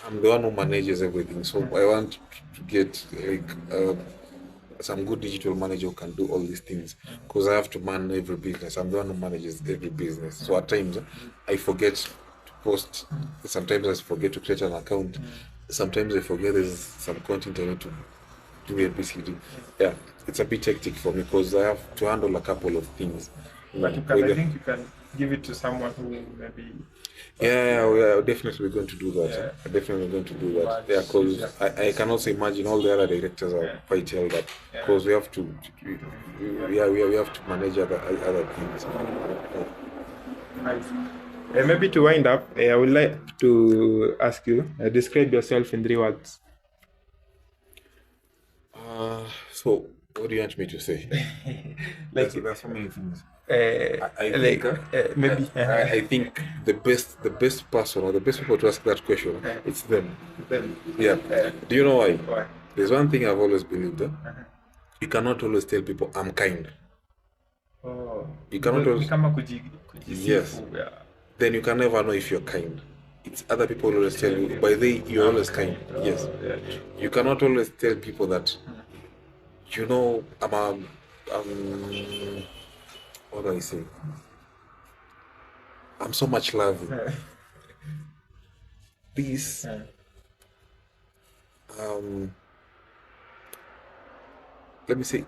I'm the one who manages everything. So I want to get some good digital manager who can do all these things, because I have to man every business. I'm the one who manages every business. So at times I forget to post. Sometimes I forget to create an account. Sometimes I forget there's some content I need to do ABCD. Yeah, it's a bit hectic for me because I have to handle a couple of things. But I think you can give it to someone who maybe. Yeah, we are definitely going to do that. Yeah. Definitely going to do that. Yeah, because I can also imagine all the other directors are quite held up because we have to. We have to manage other things. Nice. Maybe to wind up, I would like to ask you describe yourself in 3 words. So what do you want me to say? There's so many things. I think the best person or the best people to ask that question, it's them. Yeah. Do you know why? Why? There's one thing I've always believed. You cannot always tell people I'm kind. Oh. You cannot always. Yes. Yeah. Then you can never know if you're kind. It's other people always tell you, by the you're always kind. Yes. You cannot always tell people that, you know, what do I say? I'm so much loving. This, let me say,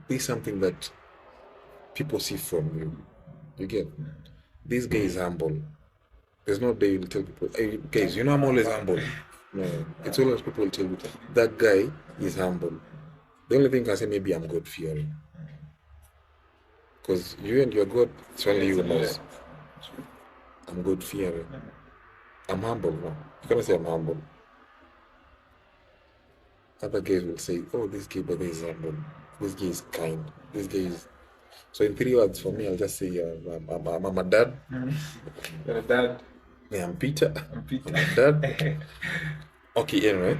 this is something that people see from you. You get? This guy is humble. There's no day you'll tell people, hey, guys, you know I'm always humble. No, it's always people tell you that guy is humble. The only thing I can say, maybe I'm God-fearing. Because you and your God, it's only you knows. I'm God-fearing. I'm humble now. You cannot say I'm humble. Other guys will say, oh, this guy, but is humble. This guy is kind. This guy is... So in 3 words for me, I'll just say I'm a dad. You're a dad. Yeah, I'm Peter. I'm Peter. I'm a dad. Okay, anyway.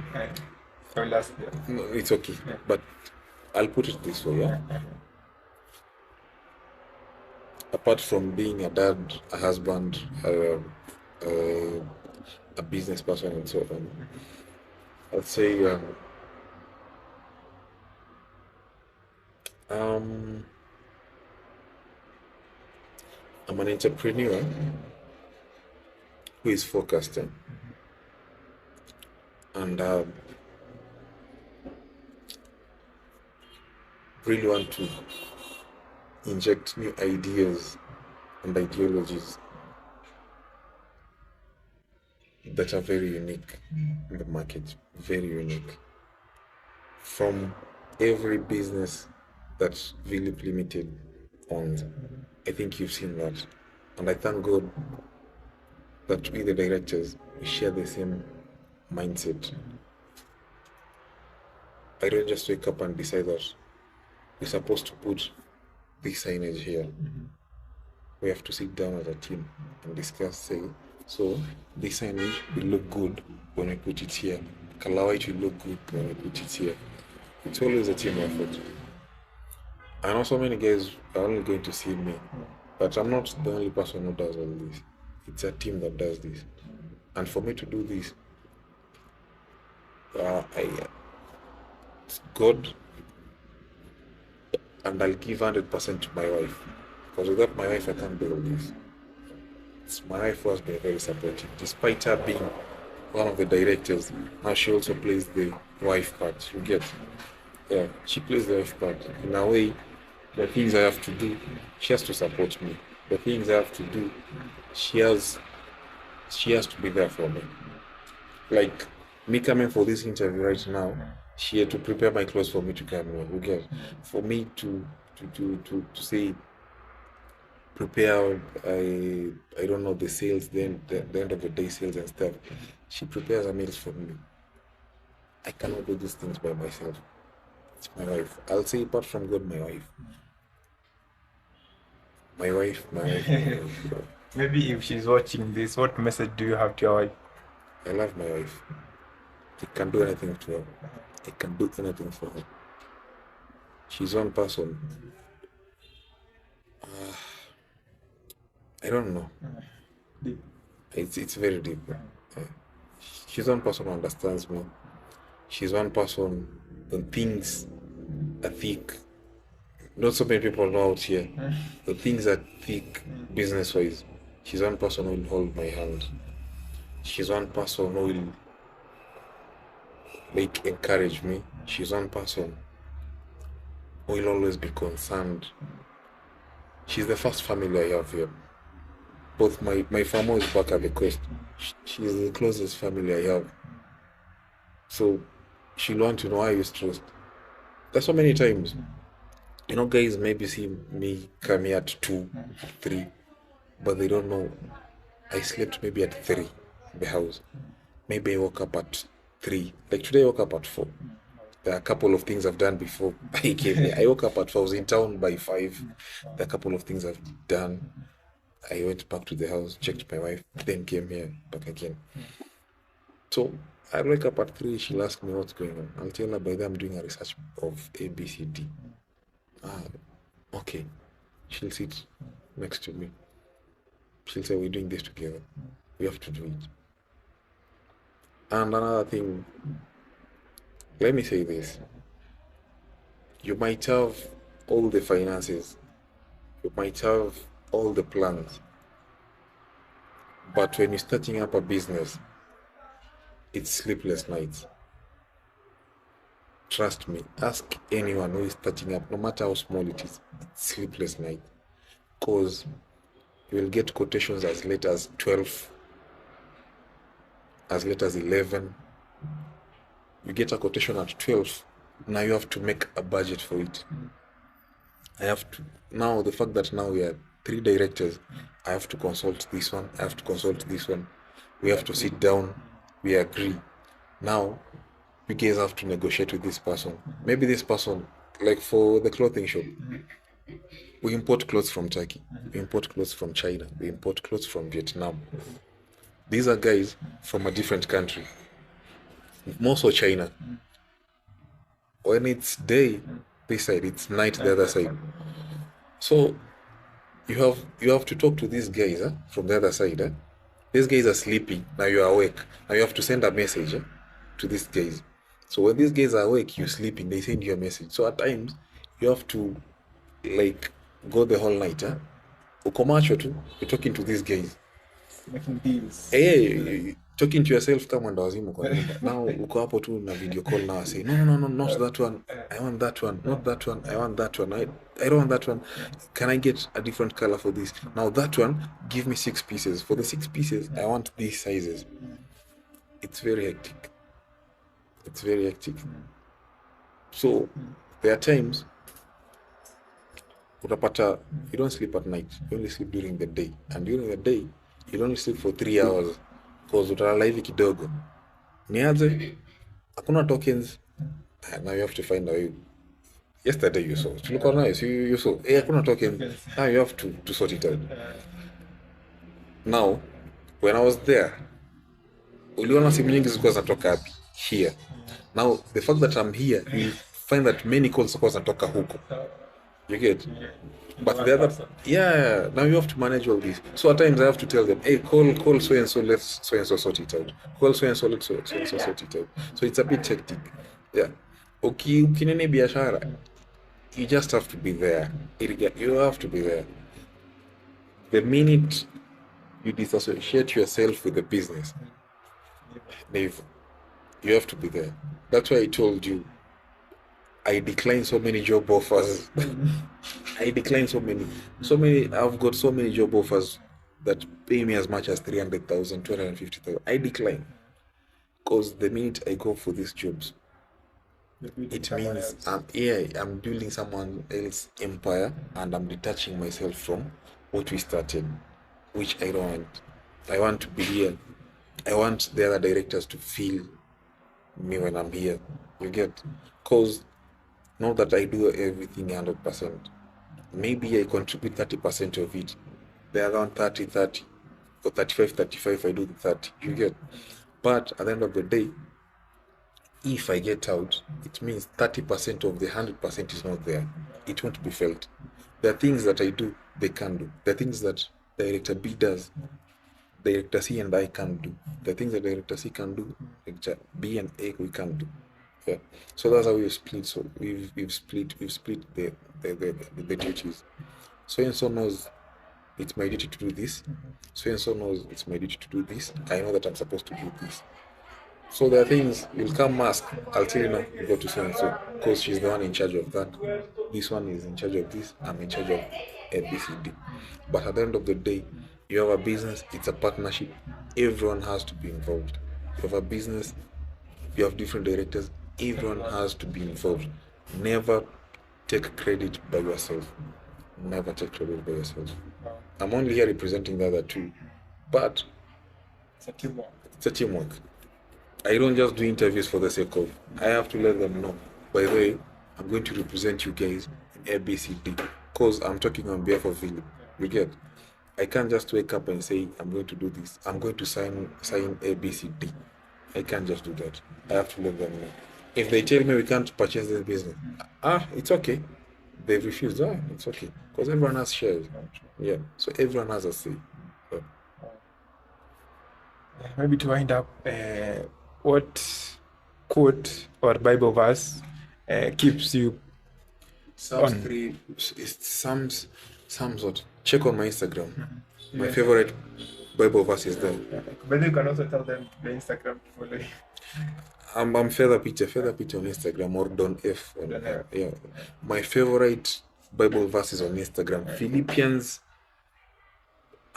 I will ask. No, it's okay, but I'll put it this way, yeah. Apart from being a dad, a husband, a business person, and so on, I'd say um, I'm an entrepreneur who is focused and really want to inject new ideas and ideologies that are very unique in the market, very unique. From every business that Philip Limited owns, I think you've seen that. And I thank God that we, the directors, we share the same mindset. I don't just wake up and decide that we're supposed to put this signage here. We have to sit down as a team and discuss, say, so this signage will look good when we put it here. Color white will look good when we put it here. It's always a team effort. I know so many guys are only going to see me, but I'm not the only person who does all this. It's a team that does this. And for me to do this, it's God, and I'll give 100% to my wife. Because without my wife, I can't do all this. It's my wife who has been very supportive. Despite her being one of the directors, now she also plays the wife part. You get? Yeah, she plays the wife part. In a way, the things I have to do, she has to support me. The things I have to do, she has to be there for me. Like me coming for this interview right now, she had to prepare my clothes for me to come here. You get? For me to say prepare, I don't know, the sales, then the end of the day sales and stuff. She prepares her meals for me. I cannot do these things by myself. It's my wife. I'll say apart from God, my wife. My wife. Maybe if she's watching this, what message do you have to your wife? I love my wife. I can do anything to her. I can do anything for her. She's one person. I don't know. It's very deep. She's one person who understands me. She's one person when things are thick. Not so many people know out here. The things are thick business-wise. She's one person who will hold my hand. She's one person who will encourage me. She's one person who will always be concerned. She's the first family I have here. Both my family is back at the coast. She's the closest family I have. So she'll want to know how I used to rest. There's so many times. You know, guys maybe see me come here at 2, 3, but they don't know. I slept maybe at 3 in the house. Maybe I woke up at 3. Like today I woke up at 4. There are a couple of things I've done before I came here. I woke up at 4. I was in town by 5. There are a couple of things I've done. I went back to the house, checked my wife, then came here back again. So I wake up at 3, she'll ask me what's going on. I'll tell her by then I'm doing a research of A, B, C, D. Okay. She'll sit next to me. She'll say, we're doing this together. We have to do it. And another thing, let me say this. You might have all the finances. You might have all the plans. But when you're starting up a business, it's sleepless nights. Trust me, ask anyone who is starting up, no matter how small it is, it's sleepless night. Because you will get quotations as late as 12, as late as 11. You get a quotation at 12, now you have to make a budget for it. Now the fact that now we are 3 directors, I have to consult this one, I have to consult this one. We have to sit down, we agree. Now, you guys have to negotiate with this person. Maybe this person, like for the clothing shop, we import clothes from Turkey, we import clothes from China, we import clothes from Vietnam. These are guys from a different country, more so China. When it's day this side, it's night the other side. So you have to talk to these guys from the other side. These guys are sleeping, now you're awake. Now you have to send a message to these guys. So when these guys are awake, you're sleeping, they send you a message. So at times you have to like go the whole night. Uko macho tu, you're talking to these guys. Making deals. Hey, talking to yourself kama ndo wazimu kwa nyumba. Now uko hapo tu na video call now, say no, not that one. I want that one, not that one. I want that one. I don't want that one. Can I get a different color for this? Now that one, give me 6 pieces. For the 6 pieces, I want these sizes. It's very hectic. It's very hectic. So there are times utapata you don't sleep at night. You only sleep during the day. And during the day, you only sleep for 3 hours. Because utalala hivi kidogo. Niaje? Hakuna tokens. Now you have to find a way. Yesterday you saw. Tulikuwa nice. You saw. Hakuna tokens. Now you have to sort it out. Now, when I was there, uliona simu nyingi zilikuwa zinatoka wapi? Here. Now, the fact that I'm here, you find that many calls zilikuwa zinatoka huko. You get? But the other, now you have to manage all this. So at times I have to tell them, hey, call so and so, let's so and so sort it out. Call so and so, let's so and so sort it out. So it's a bit hectic. Yeah. Ukinene biashara, you just have to be there. You have to be there. The minute you disassociate yourself with the business, you have to be there. That's why I told you, I declined so many job offers. I declined so many. I've got so many job offers that pay me as much as 300,000, 250,000. I decline. Because the minute I go for these jobs, it means I'm building someone else's empire and I'm detaching myself from what we started, which I don't want. I want to be here. I want the other directors to feel me when I'm here. You get? Because not that I do everything 100%. Maybe I contribute 30% of it. The other one 30, or 35, I do the 30. You get? But at the end of the day, if I get out, it means 30% of the 100% is not there. It won't be felt. There are things that I do, they can do. There are things that Director B does, Director C and I can't do. The things that Director C can do, Director B and A we can't do. Yeah. So that's how we've split. So we've split the duties. So and so knows it's my duty to do this. So and so knows it's my duty to do this. I know that I'm supposed to do this. So there are things, you'll come ask, I'll tell you now, you go to so and so, because she's the one in charge of that. This one is in charge of this, I'm in charge of ABCD. But at the end of the day, you have a business, it's a partnership, everyone has to be involved. You have a business, you have different directors, everyone has to be involved. Never take credit by yourself. Never take credit by yourself. I'm only here representing the other two, but It's a teamwork. it's a teamwork. I don't just do interviews for the sake of. I have to let them know. By the way, I'm going to represent you guys in ABCD because I'm talking on behalf of Philip. You get? I can't just wake up and say I'm going to do this. I'm going to sign ABCD. I can't just do that. I have to let them know. If they tell me we can't purchase this business, it's okay. They've refused. It's okay because everyone has shares. Yeah, so everyone has a say. Yeah. Maybe to wind up, what quote or Bible verse keeps you Psalms on? 3, it's Psalms what? Check on my Instagram. My favorite Bible verse is there. But you can also tell them the Instagram to follow you. I'm fedha Peter on Instagram or Don F. Yeah. My favorite Bible verse is on Instagram. Philippians,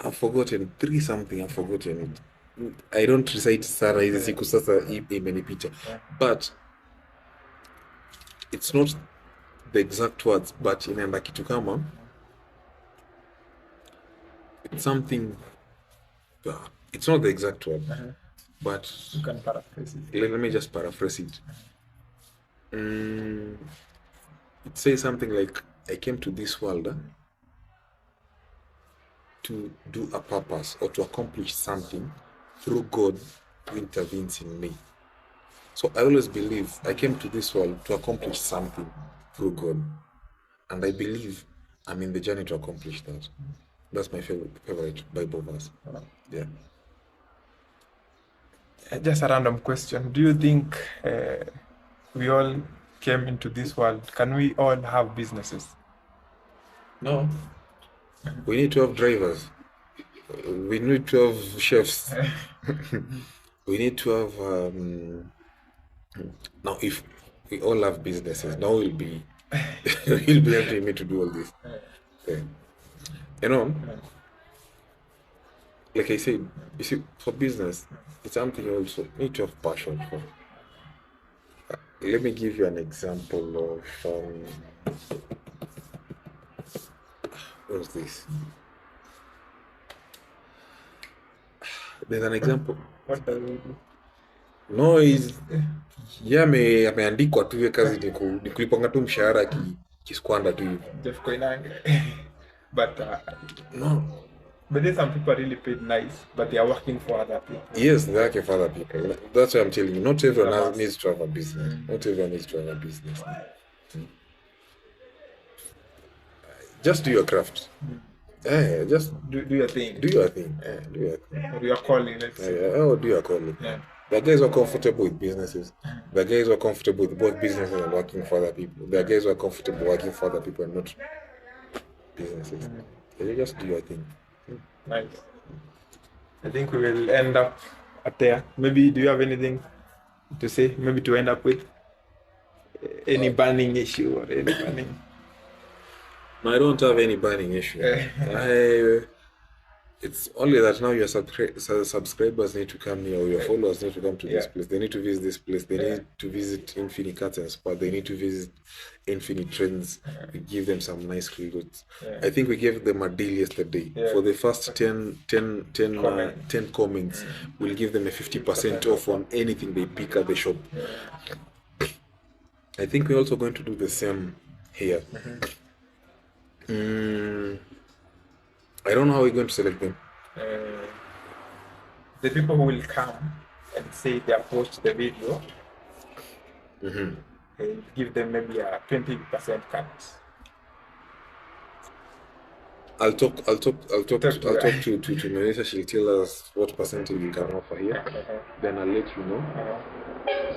I've forgotten 3 something. I've forgotten it. I don't recite Sarah hizi siku sasa imenipita, but it's not the exact words, but inaenda kitu kama it's something. It's not the exact word, but You can paraphrase it. let me just paraphrase it. It says something like, I came to this world to do a purpose or to accomplish something through God who intervenes in me. So I always believe I came to this world to accomplish something through God. And I believe I'm in the journey to accomplish that. That's my favorite Bible verse. Yeah. Just a random question. Do you think we all came into this world? Can we all have businesses? No. We need to have drivers. We need to have chefs. We need to have now if we all have businesses, now we'll be you'll be helping me to do all this. Yeah. You know, like I said, you see, for business, it's something you also need to have passion for. Let me give you an example of what's this? There's an example. What does we do? No, is ameandikwa tu hiyo kazi ni kulipanga tu mshahara kiskwanda tu hivi. Jeff Koinange. But No. but there's some people are really paid nice, but they are working for other people. Yes, they're working for other people. That's why I'm telling you, not everyone needs to have a business. Not everyone needs to have a business. Just do your craft. Just Do your thing. do your thing. Do your thing. Or your calling, let's say. Do your calling. Yeah. There are guys who are comfortable with businesses. There are guys who are comfortable with both businesses and working for other people. There are guys who are comfortable working for other people and not businesses. So you just do your thing. Nice. I think we will end up at there. Maybe do you have anything to say? Maybe to end up with any burning issue or any burning. No, I don't have any burning issue. It's only that now your subscribers need to come here, or your followers need to come to this place. They need to visit this place. They need to visit Infini Cutz and Spar. They need to visit Infini Trends. We give them some nice clothes. I think we gave them a deal yesterday. For the first 10 comments, we'll give them a 50% off on anything they pick at the shop. I think we're also going to do the same here. I don't know how we're going to select them. The people who will come and say they have watched the video, give them maybe a 20% cut. I'll talk to Melissa. She'll tell us what percentage we can offer here. Then I'll let you know.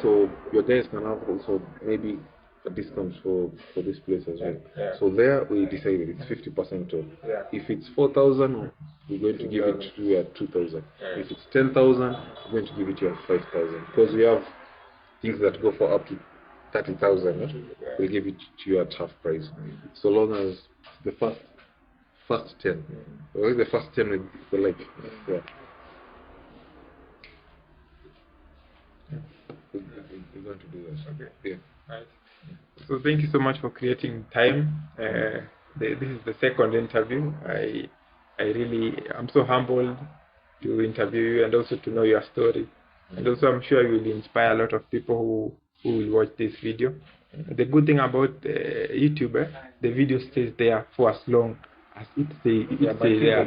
So your guys can have also maybe a discount for this place as well. So there we decided it's 50% off. If it's 4,000, we're going to give it to you at 2,000. If it's 10,000, we're going to give it to you at 5,000. Because we have things that go for up to 30,000. We'll give it to you at half price. So long as the first 10. Or the first 10 with the like. We're going to do that. Okay. Yeah. Nice. So thank you so much for creating time. This is the second interview. I'm so humbled to interview you and also to know your story. And also I'm sure you will inspire a lot of people who will watch this video. The good thing about YouTube, the video stays there for as long as it stays there.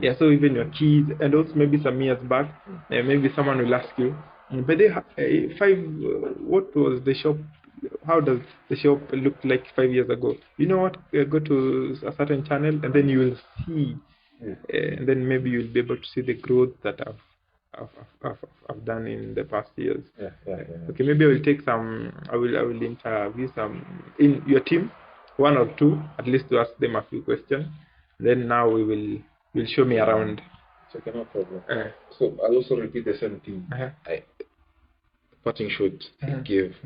Yeah, so even your kids, and also maybe some years back, maybe someone will ask you, but they what was the shop? How does the shop look like 5 years ago? You know what? Go to a certain channel and then you will see, and then maybe you'll be able to see the growth that I've done in the past years. Okay, maybe I will take some. I will interview some in your team, 1 or 2 at least, to ask them a few questions. Then now will show me around. So no problem. So I'll also repeat the same thing. Parting shot I gave.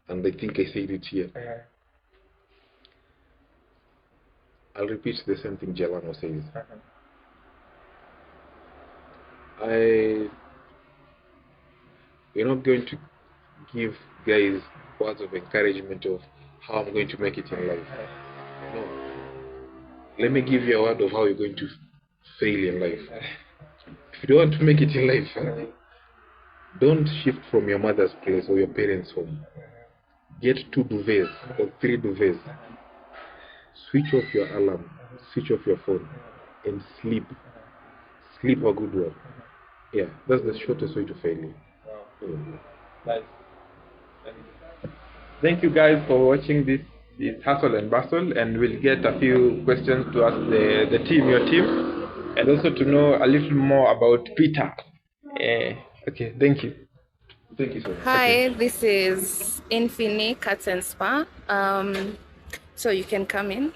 And I think I said it here. I'll repeat the same thing Jelano says. We're not going to give guys words of encouragement of how I'm going to make it in life. No. Let me give you a word of how you're going to fail in life. If you don't want to make it in life, don't shift from your mother's place or your parents' home. Get 2 duvets or 3 duvets. Switch off your alarm, switch off your phone, and sleep. Sleep a good one. Yeah, that's the shortest way to failure. Nice. thank you guys for watching this hustle and bustle, and we'll get a few questions to ask the team, your team, and also to know a little more about Peter. Okay, thank you. Thank you so much. Hi, this is Infini Cutz and Spar. So you can come in.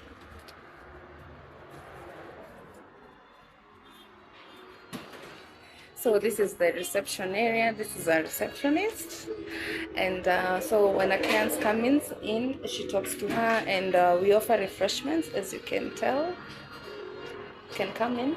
So this is the reception area. This is our receptionist. And so when a client comes in, she talks to her, and we offer refreshments, as you can tell. You can come in.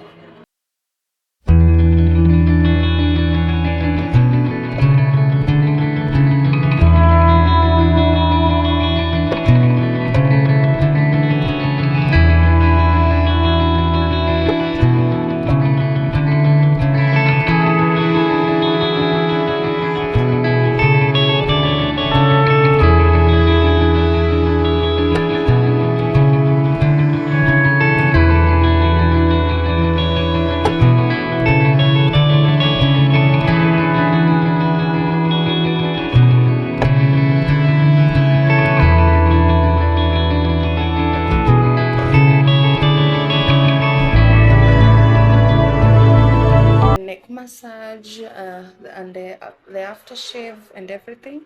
Neck massage and the aftershave and everything.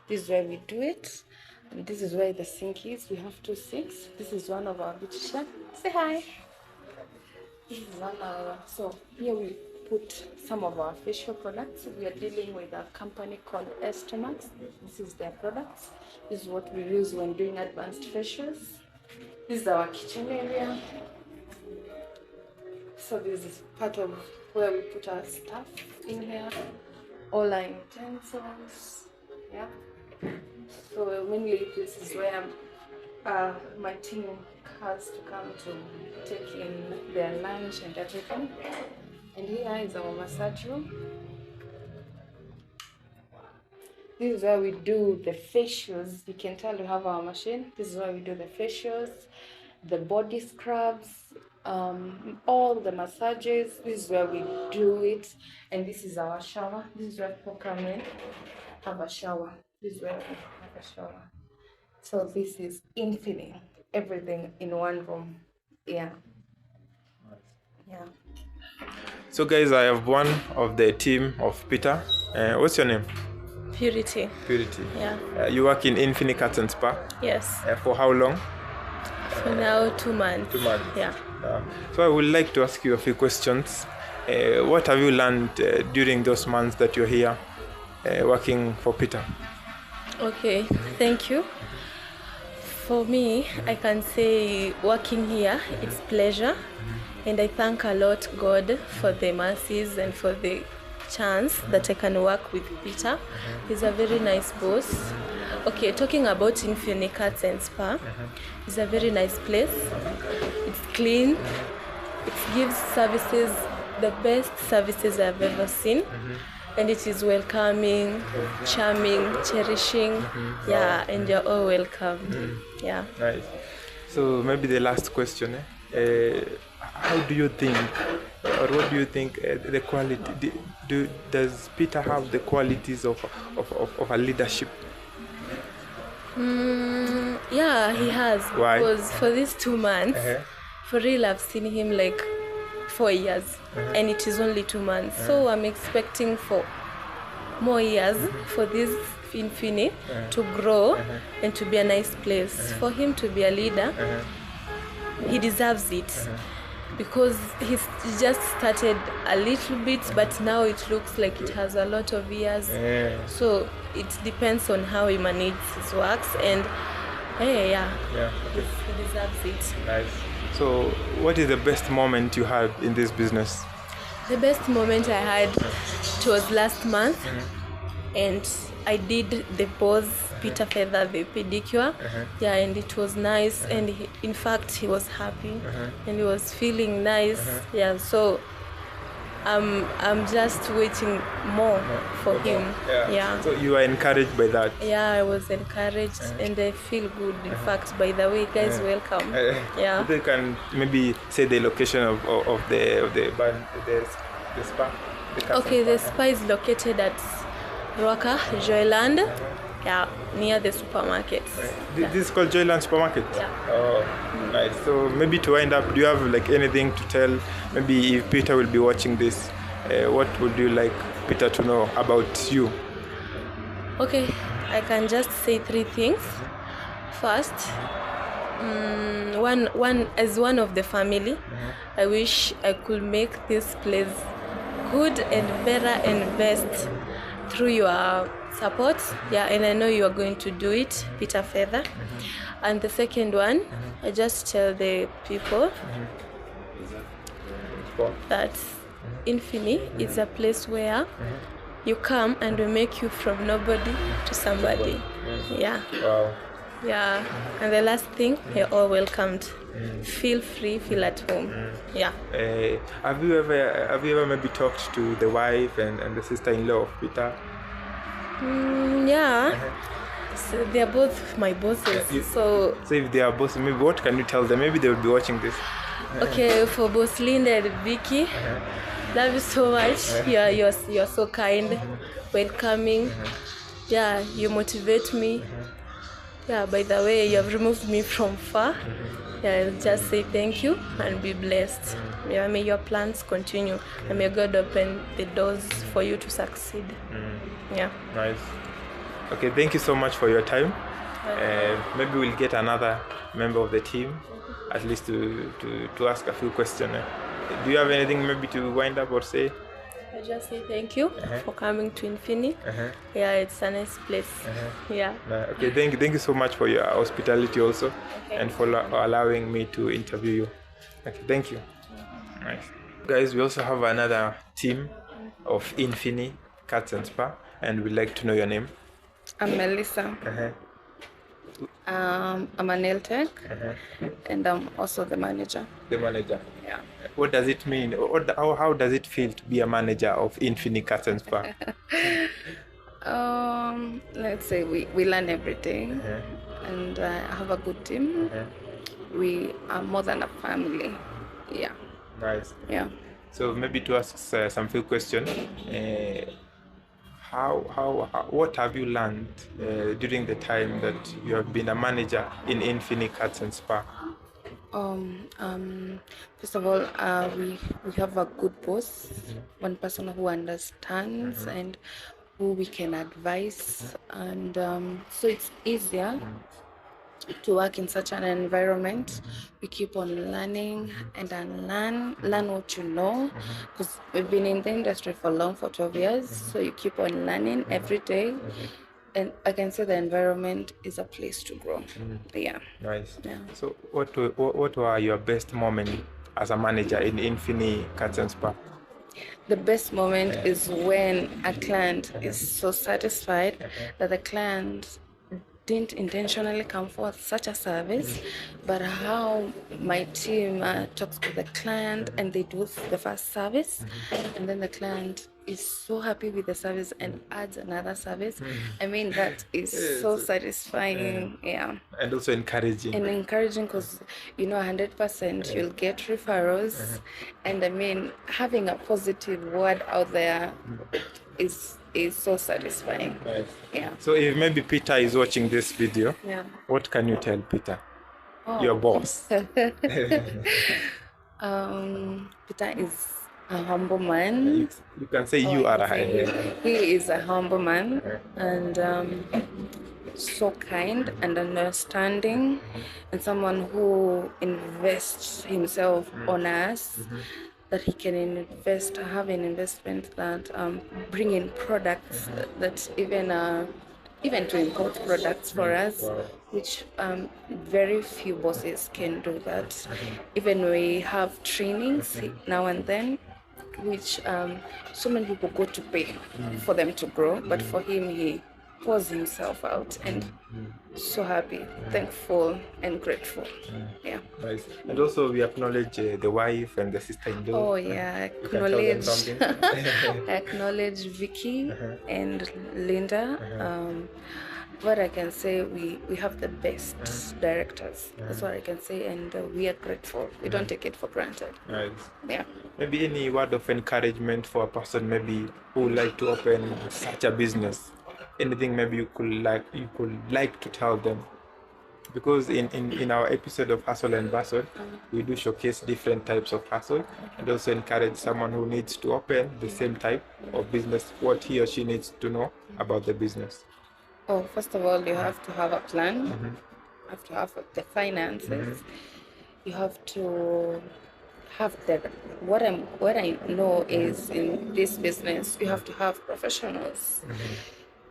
This is where we do it. And this is where the sink is. We have 2 sinks. This is one of our beautician. Say hi. This is one of our, so here we put some of our facial products. We are dealing with a company called Estimax. This is their products. This is what we use when doing advanced facials. This is our kitchen area. So this is part of where we put our stuff in here, all our utensils. Yeah. So mainly this is where my team has to come to take in their lunch and everything. And here is our massage room. This is where we do the facials. You can tell we have our machine. This is where we do the facials, the body scrubs, all the massages. This is where we do it. And this is our shower. This is where people come in, have a shower. This is where we have a shower. So this is Infini, everything in one room. Yeah. Yeah. So guys, I have one of the team of Peter. What's your name? Purity. Purity. Yeah. You work in Infini Cutz and Spar. Yes. For how long? For now, 2 months. 2 months. Yeah. So I would like to ask you a few questions. What have you learned during those months that you're here working for Peter? Okay. Thank you. For me, I can say working here, it's pleasure. And I thank a lot God for the mercies and for the chance that I can work with Peter. He's a very nice boss. Okay, talking about Infini Cutz and Spar, it's a very nice place. It's clean. It gives services, the best services I've ever seen. And it is welcoming, charming, cherishing. Yeah, and you're all welcome. Yeah. Nice. So maybe the last question. How do you think, or what do you think the quality? Does Peter have the qualities of a leadership? Yeah, he has. Why? Because for these 2 months, for real, I've seen him like 4 years, and it is only 2 months. So I'm expecting for more years for this Infini to grow and to be a nice place. For him to be a leader, he deserves it. Because he's just started a little bit, but now it looks like it has a lot of years. So it depends on how he manages his works, and he deserves it. Nice. So what is the best moment you had in this business? The best moment I had, it was last month, and I did the pose, Peter Fedha, the pedicure. Yeah, and it was nice, and in fact he was happy, and he was feeling nice. Yeah, so I'm just waiting more for him. Yeah. So you are encouraged by that? Yeah, I was encouraged, and I feel good. In fact, by the way, guys, welcome. Yeah. They can maybe say the location of the band, the spa. Okay, the spa is located at Roka, Joyland. Yeah, near the supermarkets. This is called Joyland Supermarket. Yeah. Oh, nice. So maybe to wind up, do you have like anything to tell? Maybe if Peter will be watching this, what would you like Peter to know about you? Okay, I can just say 3 things. First, as one of the family, I wish I could make this place good and better and best through your support. Yeah, and I know you are going to do it, Peter Fedha. And the second one, I just tell the people that Infini is a place where you come and we make you from nobody to somebody. Yeah. Wow. Yeah. And the last thing, you're all welcomed. Feel free, feel at home. Yeah. Have you ever maybe talked to the wife and the sister-in-law of Peter? Yeah. So they're both my bosses. So if they are both, maybe what can you tell them? Maybe they will be watching this. okay, for both Linda and Vicky, love you so much. You're so kind, welcoming. Yeah, you motivate me. Yeah, by the way, you have removed me from far. Yeah, I'll just say thank you and be blessed. Yeah, may your plans continue and may God open the doors for you to succeed. Yeah. Nice. Okay, thank you so much for your time. Maybe we'll get another member of the team, at least to ask a few questions. Do you have anything maybe to wind up or say? I just say thank you for coming to Infini. Yeah, it's a nice place. Yeah. Okay, thank you so much for your hospitality also, and for allowing me to interview you. Okay, thank you. Nice. Guys, we also have another team of Infini Cutz and Spar, and we'd like to know your name. I'm Melissa. I'm a nail tech, and I'm also the manager. The manager. Yeah. What does it mean? How does it feel to be a manager of Infini Cutz and Spar? Let's say we learn everything, and I have a good team. We are more than a family. Yeah. Nice. Yeah. So maybe to ask some few questions. What have you learned during the time that you have been a manager in Infini Cutz and Spar? First of all, we have a good boss, one person who understands and who we can advise, and so it's easier to work in such an environment. We keep on learning and learn what you know, because we've been in the industry for 12 years, so you keep on learning every day. And I can say the environment is a place to grow. Yeah. Nice. Yeah. So what were your best moments as a manager in Infini Cutz and Spar? The best moment is when a client is so satisfied that the client didn't intentionally come for such a service, but how my team talks to the client and they do the first service, and then the client is so happy with the service and adds another service. I mean, that is so satisfying. Yeah. And also encouraging. And encouraging, because 100% you'll get referrals, and I mean, having a positive word out there is so satisfying. Nice. Yeah. So if maybe Peter is watching this video, what can you tell Peter, your boss? Peter is a humble man. You can say you are He is a humble man, and so kind and understanding, and someone who invests himself on us, that he can have an investment that bring in products that even to import products for us, which very few bosses can do that. Even we have trainings now and then, which so many people go to pay for them to grow, but for him, he pours himself out, and so happy, thankful, and grateful. Yeah. Nice. And also we acknowledge the wife and the sister-in-law. Oh yeah, I acknowledge Vicky and Linda. What I can say, we have the best directors. That's what I can say, and we are grateful. We don't take it for granted. Nice. Yeah. Maybe any word of encouragement for a person maybe who would like to open such a business? anything maybe you could like to tell them? Because in our episode of Hustle and Bustle, we do showcase different types of hustle and also encourage someone who needs to open the same type of business, what he or she needs to know about the business. Oh, first of all, you have to have a plan. You have to have the finances. You have to have what I know is in this business, you have to have professionals.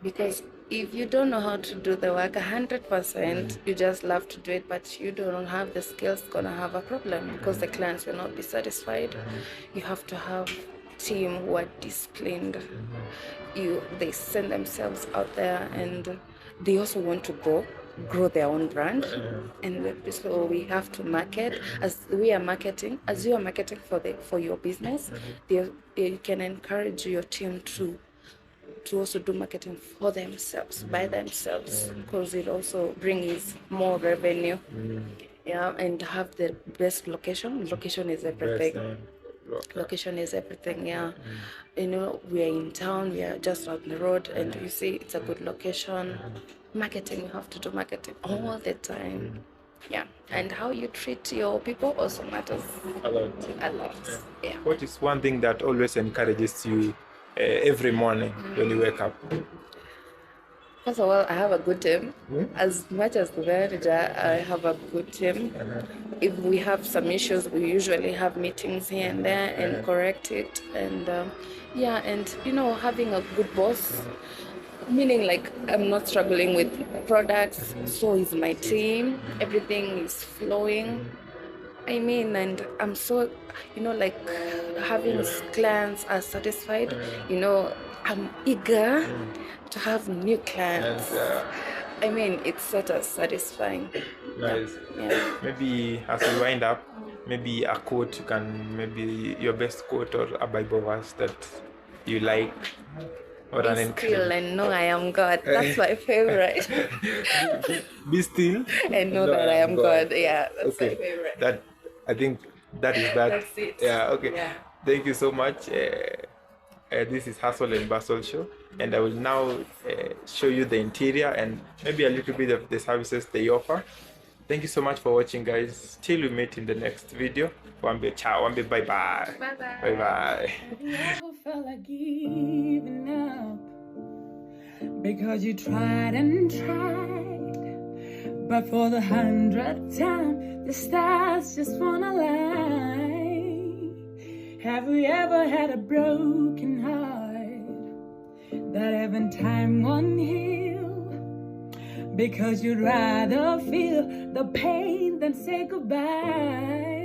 Because if you don't know how to do the work 100%, you just love to do it, but you don't have the skills, gonna have a problem because the clients will not be satisfied. You have to have team who are disciplined. They send themselves out there, and they also want to grow their own brand. And so we have to market as you are marketing for your business. You can encourage your team to also do marketing for themselves, by themselves, because it also brings more revenue. Yeah, and have the best location. Location is everything. Location is everything. Yeah, you know, we are in town, we are just on the road, and you see it's a good location. Marketing, you have to do marketing all the time. Yeah, and how you treat your people also matters A lot. a lot. Yeah. What is one thing that always encourages you every morning when you wake up? First of all, I have a good team. As much as the manager, I have a good team. If we have some issues, we usually have meetings here and there and correct it. And and you know, having a good boss, meaning like I'm not struggling with products, so is my team. Everything is flowing. I mean, and I'm so, you know, like having clients are satisfied. You know, I'm eager to have new clients. I mean, it's sort of satisfying. Nice. Yeah. Maybe as we wind up, maybe a quote, maybe your best quote or a Bible verse that you like, or an Be still encouragement. and know I am God. That's my favorite. Be still And know that I am God. Yeah, that's my favorite. That, I think that is that. That's it. Yeah. Okay. Yeah. Thank you so much. This is Hustle and Bustle Show, and I will now show you the interior and maybe a little bit of the services they offer. Thank you so much for watching, guys. Till we meet in the next video. Wambe ciao, wambe bye bye. Bye bye. Bye bye. Never felt like giving up because you tried and tried, but for the 100th time the stars just wanna lie. Have we ever had a broken heart that every time won't heal? Because you'd rather feel the pain than say goodbye.